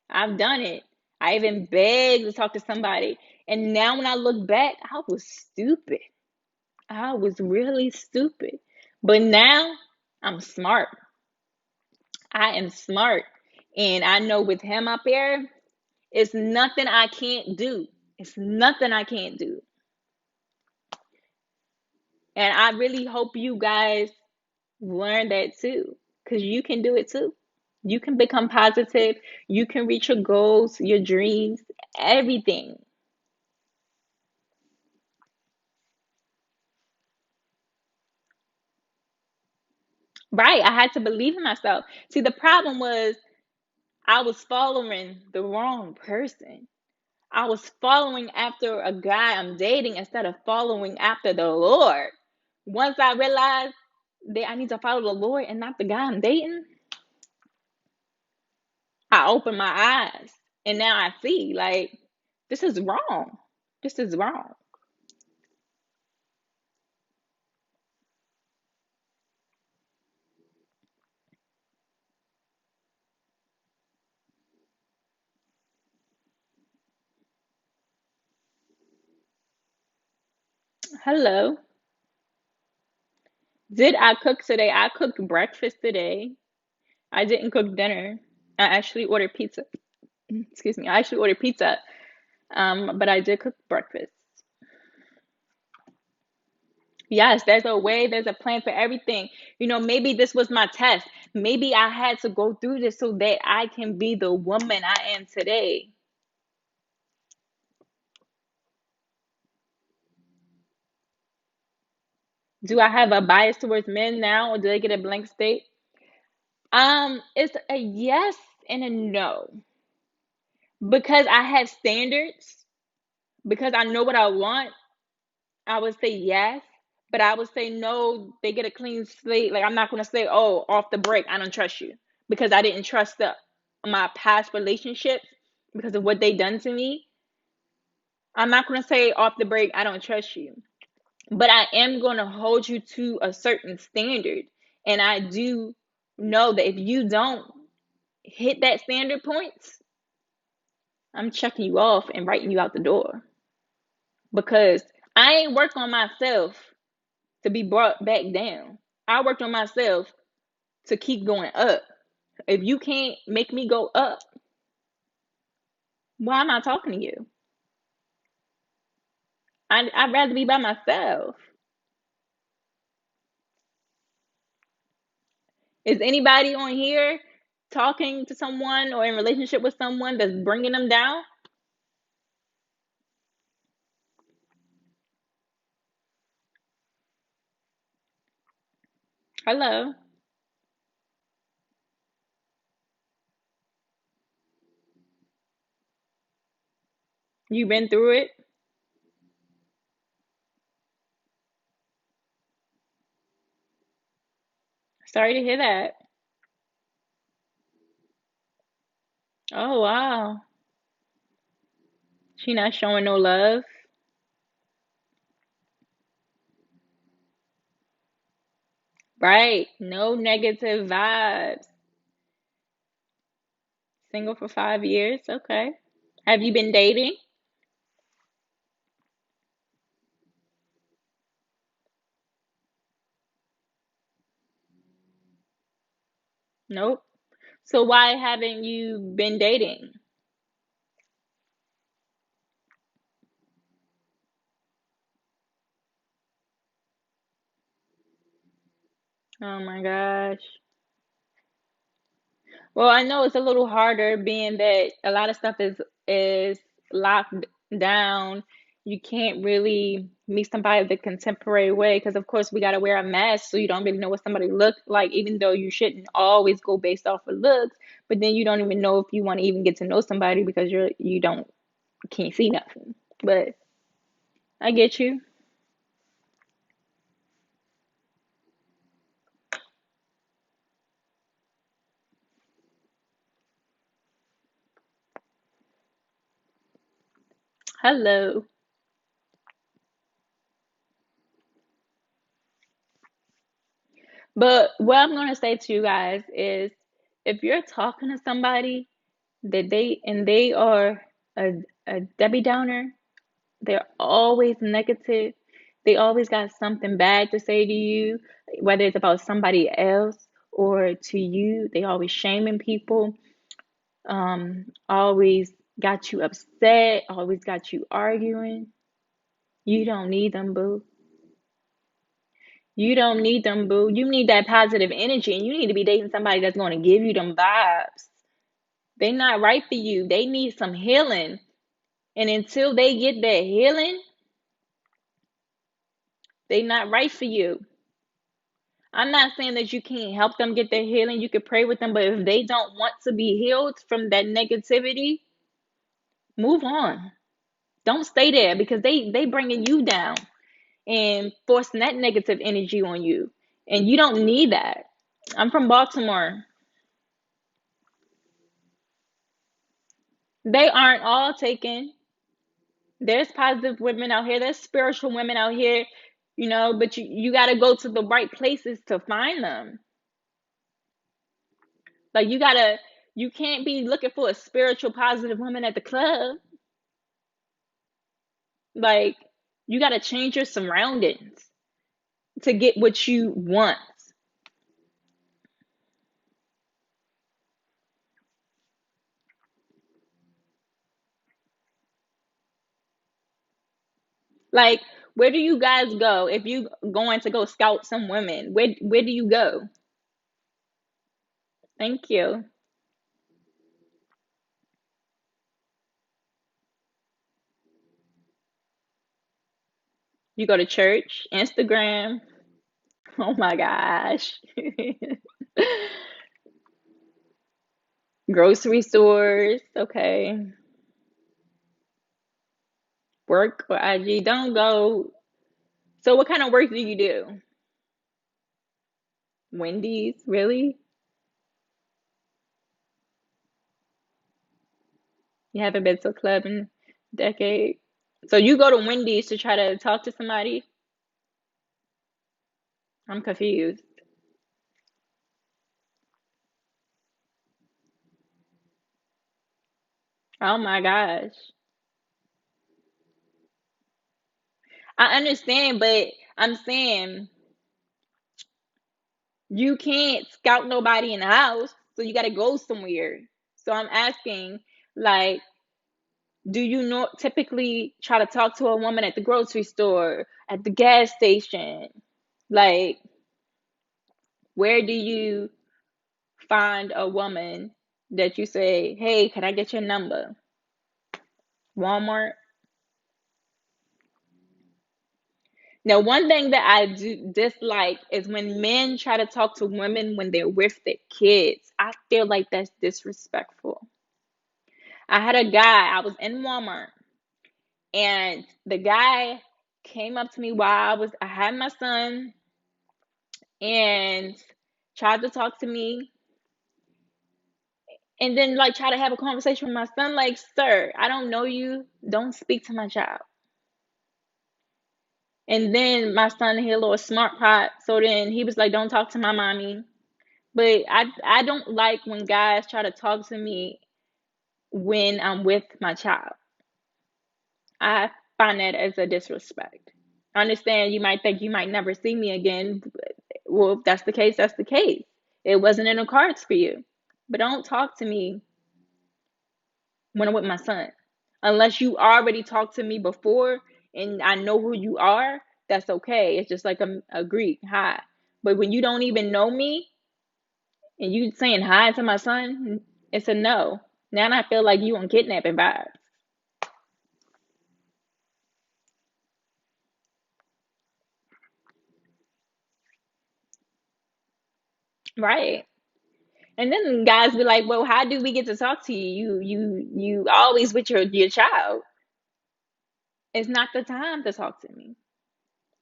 I've done it. I even begged to talk to somebody. And now when I look back, I was stupid. I was really stupid. But now I'm smart. I am smart. And I know with him up there, it's nothing I can't do. It's nothing I can't do. And I really hope you guys learn that too, because you can do it too. You can become positive. You can reach your goals, your dreams, everything. Right. I had to believe in myself. See, the problem was I was following the wrong person. I was following after a guy I'm dating instead of following after the Lord. Once I realized that I need to follow the Lord and not the guy I'm dating, I opened my eyes and now I see like this is wrong. This is wrong. Hello. Did I cook today? I cooked breakfast today. I didn't cook dinner. I actually ordered pizza. Excuse me. I actually ordered pizza. But I did cook breakfast. Yes, there's a way, there's a plan for everything. Maybe this was my test. Maybe I had to go through this so that I can be the woman I am today. Do I have a bias towards men now, or do they get a blank state? It's a yes and a no. Because I have standards, because I know what I want, I would say yes. But I would say no, they get a clean slate. Like I'm not gonna say, oh, off the break, I don't trust you. Because I didn't trust my past relationships because of what they done to me. I'm not gonna say off the break, I don't trust you. But I am gonna hold you to a certain standard. And I do know that if you don't hit that standard points, I'm checking you off and writing you out the door. Because I ain't worked on myself to be brought back down. I worked on myself to keep going up. If you can't make me go up, why am I talking to you? I'd rather be by myself. Is anybody on here talking to someone or in relationship with someone that's bringing them down? Hello. You been through it? Sorry to hear that. Oh wow. She not showing no love. Right. No negative vibes. Single for 5 years. Okay. Have you been dating? Nope. So why haven't you been dating? Oh my gosh. Well, I know it's a little harder being that a lot of stuff is locked down. You can't really meet somebody the contemporary way because of course we gotta wear a mask so you don't really know what somebody looks like, even though you shouldn't always go based off of looks, but then you don't even know if you want to even get to know somebody because you don't can't see nothing. But I get you. Hello. But what I'm gonna say to you guys is if you're talking to somebody that they are a Debbie Downer, they're always negative. They always got something bad to say to you, whether it's about somebody else or to you. They always shaming people, always got you upset, always got you arguing. You don't need them, boo. You don't need them, boo. You need that positive energy, and you need to be dating somebody that's going to give you them vibes. They not right for you. They need some healing. And until they get that healing, they not right for you. I'm not saying that you can't help them get their healing. You could pray with them, but if they don't want to be healed from that negativity, move on. Don't stay there because they bringing you down and forcing that negative energy on you. And you don't need that. I'm from Baltimore. They aren't all taken. There's positive women out here. There's spiritual women out here, but you got to go to the right places to find them. Like you can't be looking for a spiritual positive woman at the club. Like you got to change your surroundings to get what you want. Like where do you guys go if you going to go scout some women? Where do you go? Thank you. You go to church, Instagram. Oh my gosh. Grocery stores. Okay. Work or IG. Don't go. So what kind of work do you do? Wendy's? Really? You haven't been to a club in a decade? So you go to Wendy's to try to talk to somebody? I'm confused. Oh my gosh. I understand, but I'm saying you can't scout nobody in the house, so you got to go somewhere. So I'm asking, like, do you not typically try to talk to a woman at the grocery store, at the gas station? Like, where do you find a woman that you say, hey, can I get your number? Walmart? Now, one thing that I do dislike is when men try to talk to women when they're with their kids. I feel like that's disrespectful. I had a guy, I was in Walmart, and the guy came up to me while I had my son and tried to talk to me and then like try to have a conversation with my son like, sir, I don't know you, don't speak to my child. And then my son hit a little smart pot, so then he was like, don't talk to my mommy. But I don't like when guys try to talk to me when I'm with my child. I find that as a disrespect. I understand you might think you might never see me again. Well, if that's the case, that's the case. It wasn't in the cards for you. But don't talk to me when I'm with my son. Unless you already talked to me before and I know who you are, that's okay. It's just like a Greek, hi. But when you don't even know me and you saying hi to my son, it's a no. Now I feel like you on kidnapping vibes. Right. And then guys be like, well, how do we get to talk to you? You always with your child. It's not the time to talk to me.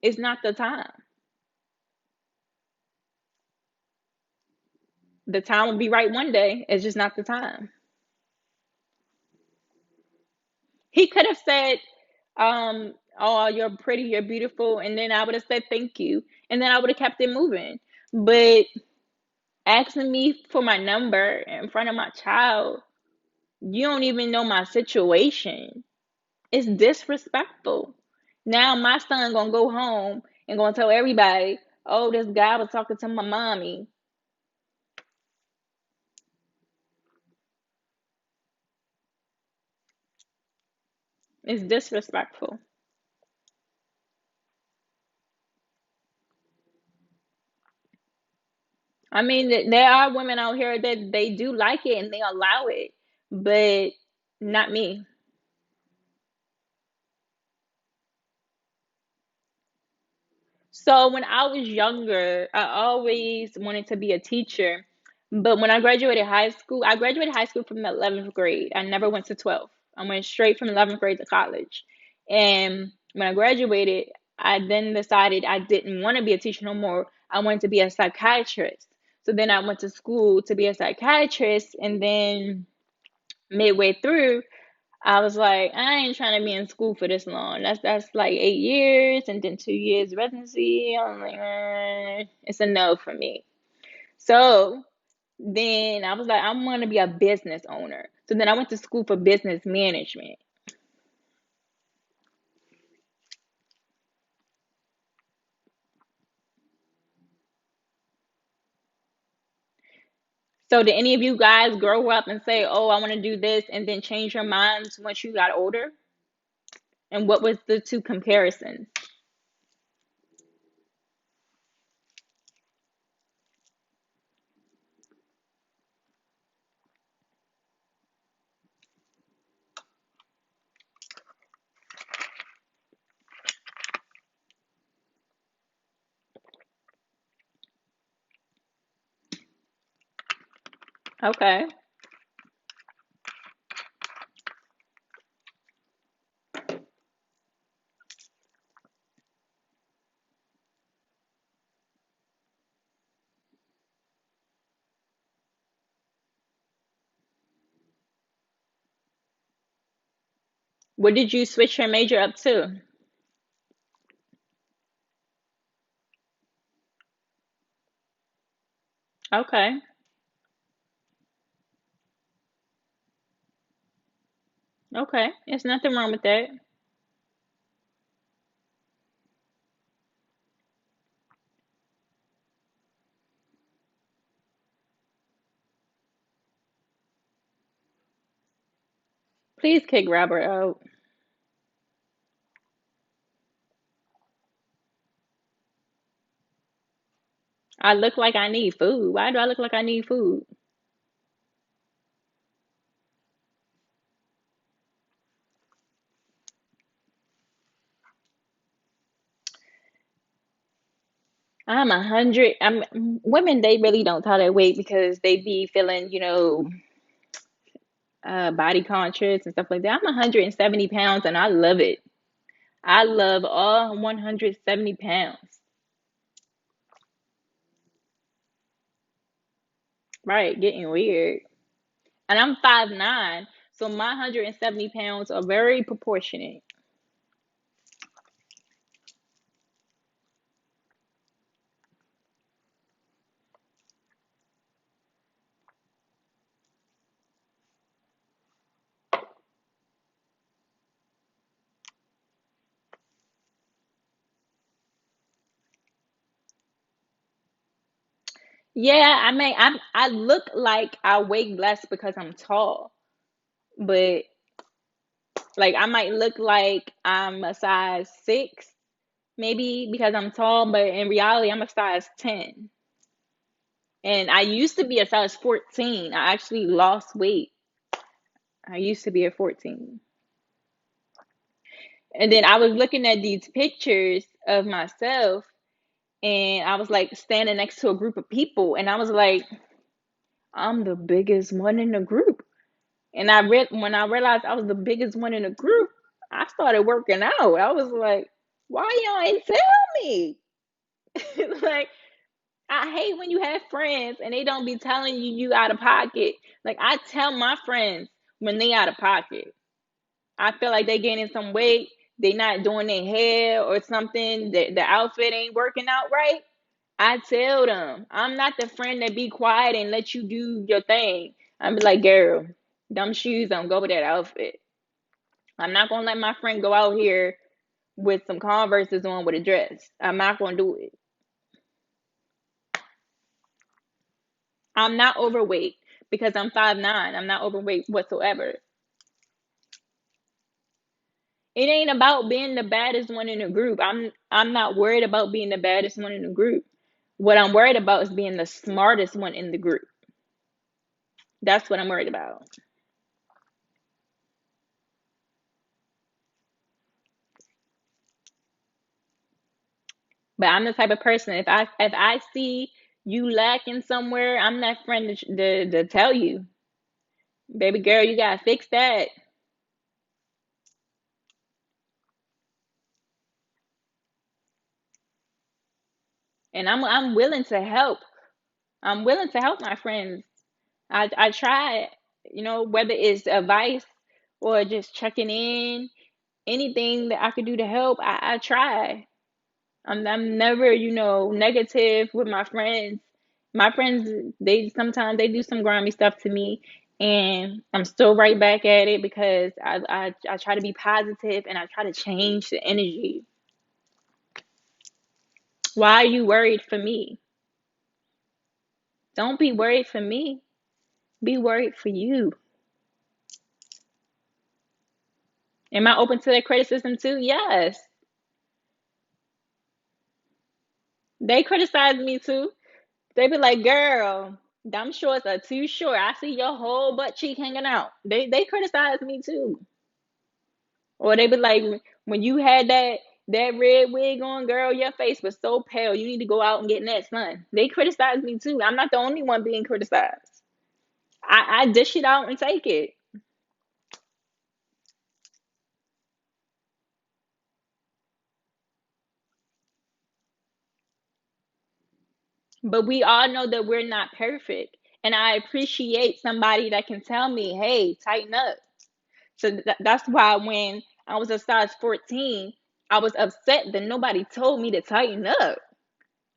It's not the time. The time will be right one day. It's just not the time. He could have said, oh, you're pretty, you're beautiful, and then I would have said thank you, and then I would have kept it moving. But asking me for my number in front of my child, you don't even know my situation. It's disrespectful. Now my son gonna go home and gonna tell everybody, oh, this guy was talking to my mommy. It's disrespectful. I mean, there are women out here that they do like it and they allow it, but not me. So when I was younger, I always wanted to be a teacher. But when I graduated high school from the 11th grade. I never went to 12th. I went straight from 11th grade to college. And when I graduated, I then decided I didn't want to be a teacher no more. I wanted to be a psychiatrist. So then I went to school to be a psychiatrist. And then midway through, I was like, I ain't trying to be in school for this long. That's like 8 years and then 2 years residency. I'm like, it's a no for me. So then I was like, I'm gonna be a business owner. So then I went to school for business management. So did any of you guys grow up and say, oh, I want to do this, and then change your minds once you got older? And what was the two comparisons? Okay. What did you switch your major up to? Okay. Okay. There's nothing wrong with that. Please kick Robert out. I look like I need food. Why do I look like I need food? I'm 100. Women. They really don't tolerate weight because they be feeling, body conscious and stuff like that. I'm 170 pounds and I love it. I love all 170 pounds. Right, getting weird. And I'm 5'9", so my 170 pounds are very proportionate. Yeah, I mean, I look like I weigh less because I'm tall, but like I might look like I'm a size 6, maybe because I'm tall, but in reality, I'm a size 10. And I used to be a size 14. I actually lost weight. I used to be a 14. And then I was looking at these pictures of myself, and I was like standing next to a group of people, and I was like, I'm the biggest one in the group. And when I realized I was the biggest one in the group, I started working out. I was like, why y'all ain't tell me? Like, I hate when you have friends and they don't be telling you out of pocket. Like I tell my friends when they out of pocket. I feel like they gaining some weight, they not doing their hair or something, the outfit ain't working out right, I tell them. I'm not the friend that be quiet and let you do your thing. I'm be like, girl, them shoes don't go with that outfit. I'm not gonna let my friend go out here with some Converses on with a dress. I'm not gonna do it. I'm not overweight because I'm 5'9". I'm not overweight whatsoever. It ain't about being the baddest one in the group. I'm not worried about being the baddest one in the group. What I'm worried about is being the smartest one in the group. That's what I'm worried about. But I'm the type of person, if I see you lacking somewhere, I'm that friend to tell you, baby girl, you gotta fix that. And I'm willing to help. I'm willing to help my friends. I try, whether it's advice or just checking in, anything that I could do to help, I try. I'm never, negative with my friends. My friends, they sometimes they do some grimy stuff to me, and I'm still right back at it because I try to be positive and I try to change the energy. Why are you worried for me? Don't be worried for me. Be worried for you. Am I open to their criticism too? Yes. They criticize me too. They be like, girl, them shorts are too short. I see your whole butt cheek hanging out. They criticize me too. Or they be like, when you had that red wig on, girl, your face was so pale. You need to go out and get in that sun. They criticize me too. I'm not the only one being criticized. I dish it out and take it. But we all know that we're not perfect. And I appreciate somebody that can tell me, hey, tighten up. So that's why when I was a size 14, I was upset that nobody told me to tighten up.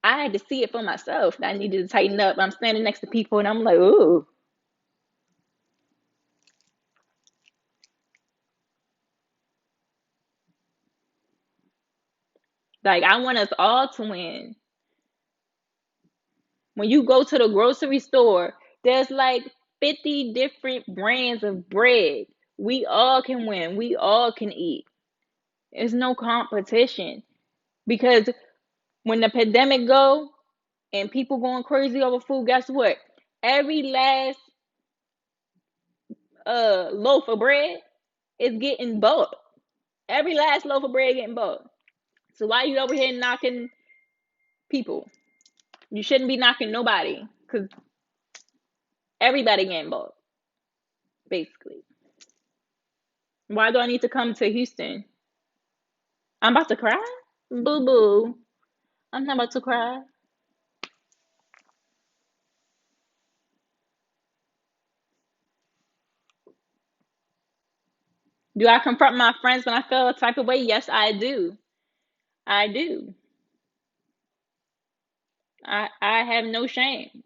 I had to see it for myself that I needed to tighten up. I'm standing next to people and I'm like, ooh, like I want us all to win. When you go to the grocery store, there's like 50 different brands of bread. We all can win. We all can eat. There's no competition because when the pandemic go and people going crazy over food, guess what? Every last loaf of bread is getting bought. Every last loaf of bread getting bought. So why you over here knocking people? You shouldn't be knocking nobody because everybody getting bought, basically. Why do I need to come to Houston? I'm about to cry? Boo boo. I'm not about to cry. Do I confront my friends when I feel a type of way? Yes, I do. I do. I have no shame.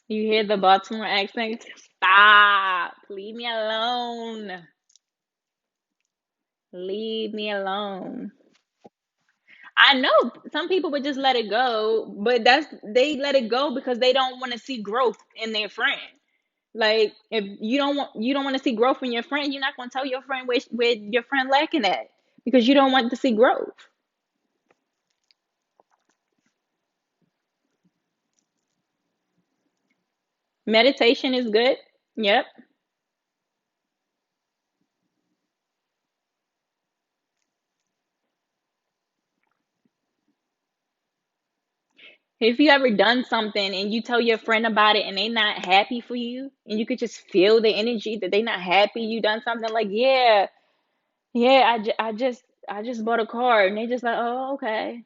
You hear the Baltimore accent? Stop. Leave me alone. Leave me alone. I know some people would just let it go, but they let it go because they don't want to see growth in their friend. Like if you don't want to see growth in your friend, you're not going to tell your friend where your friend lacking at because you don't want to see growth. Meditation is good. Yep. If you ever done something and you tell your friend about it and they not happy for you and you could just feel the energy that they not happy you done something, like, yeah, Yeah, I just bought a car, and they just like, oh, okay.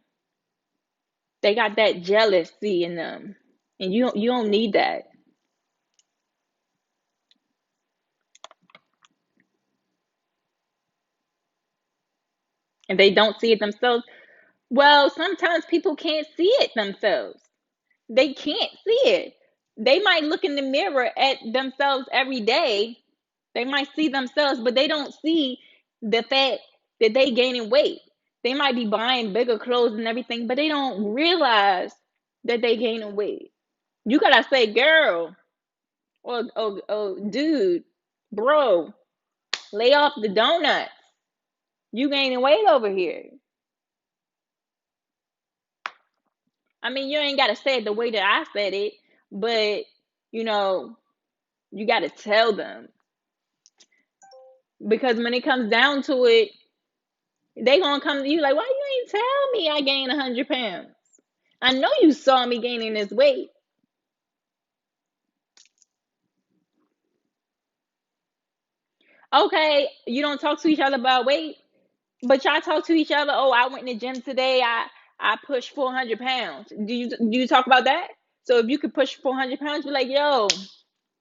They got that jealousy in them, and you don't need that. And they don't see it themselves. Well, sometimes people can't see it themselves. They can't see it. They might look in the mirror at themselves every day. They might see themselves, but they don't see the fact that they gaining weight. They might be buying bigger clothes and everything, but they don't realize that they gaining weight. You gotta say, girl, or dude, bro, lay off the donuts. You gaining weight over here. I mean, you ain't gotta say it the way that I said it, but you know, you gotta tell them, because when it comes down to it, they gonna come to you like, why you ain't tell me I gained 100 pounds? I know you saw me gaining this weight. Okay, you don't talk to each other about weight, but y'all talk to each other. Oh, I went in the gym today. I pushed 400 pounds. Do you talk about that? So if you could push 400 pounds, be like, yo,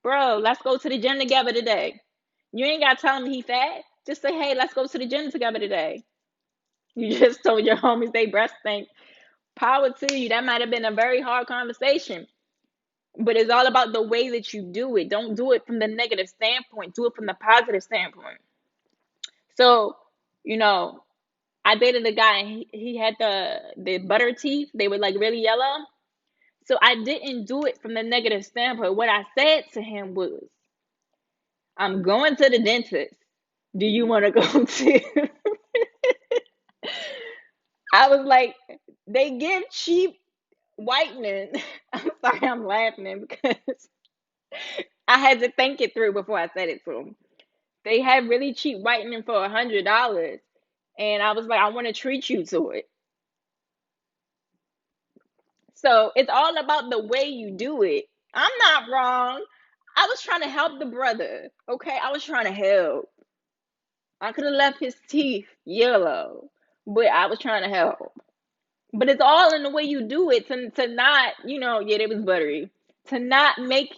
bro, let's go to the gym together today. You ain't gotta tell him he fat. Just say, hey, let's go to the gym together today. You just told your homies they breast stink. Power to you. That might have been a very hard conversation, but it's all about the way that you do it. Don't do it from the negative standpoint. Do it from the positive standpoint. So, you know, I dated a guy, and he had the butter teeth. They were like really yellow. So I didn't do it from the negative standpoint. What I said to him was, I'm going to the dentist. Do you want to go to? I was like, they give cheap whitening. I'm sorry, I'm laughing because I had to think it through before I said it to him. They had really cheap whitening for $100, and I was like, I want to treat you to it. So it's all about the way you do it. I'm not wrong. I was trying to help the brother. Okay, I was trying to help. I could have left his teeth yellow, but I was trying to help. But it's all in the way you do it, to not, yeah, it was buttery. To not make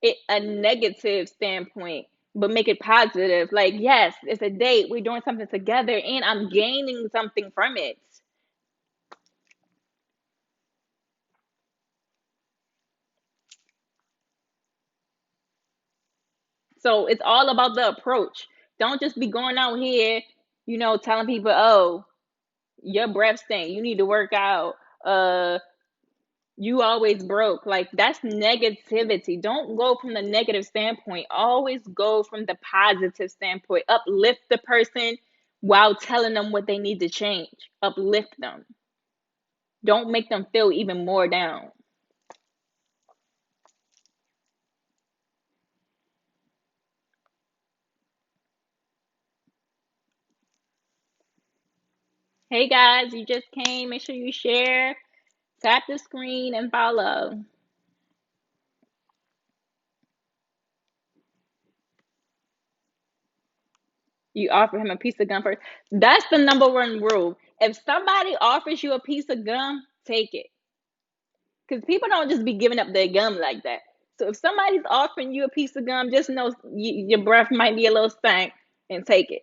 it a negative standpoint, but make it positive. Like, yes, it's a date. We're doing something together, and I'm gaining something from it. So it's all about the approach. Don't just be going out here, telling people, oh, your breath stink. You need to work out. Uh, you always broke. Like, that's negativity. Don't go from the negative standpoint. Always go from the positive standpoint. Uplift the person while telling them what they need to change. Uplift them. Don't make them feel even more down. Hey guys, you just came. Make sure you share, tap the screen, and follow. You offer him a piece of gum first. That's the number one rule. If somebody offers you a piece of gum, take it. Because people don't just be giving up their gum like that. So if somebody's offering you a piece of gum, just know your breath might be a little stank, and take it.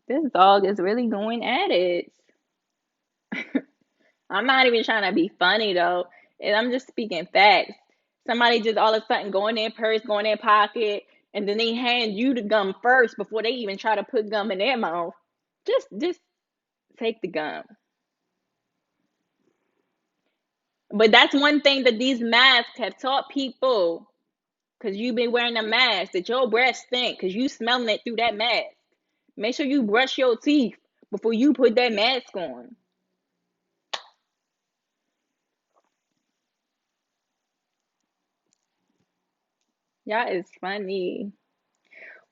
This dog is really going at it. I'm not even trying to be funny though. And I'm just speaking facts. Somebody just all of a sudden go in their purse, go in their pocket, and then they hand you the gum first before they even try to put gum in their mouth. Just take the gum. But that's one thing that these masks have taught people, because you've been wearing a mask, that your breath stink because you smelling it through that mask. Make sure you brush your teeth before you put that mask on. Y'all is funny.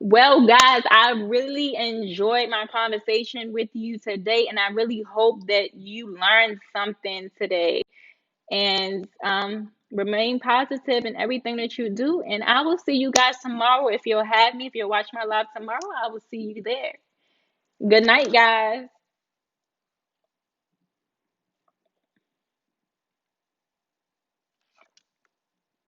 Well, guys, I really enjoyed my conversation with you today, and I really hope that you learned something today. And remain positive in everything that you do. And I will see you guys tomorrow. If you'll have me, if you'll watch my live tomorrow, I will see you there. Good night, guys.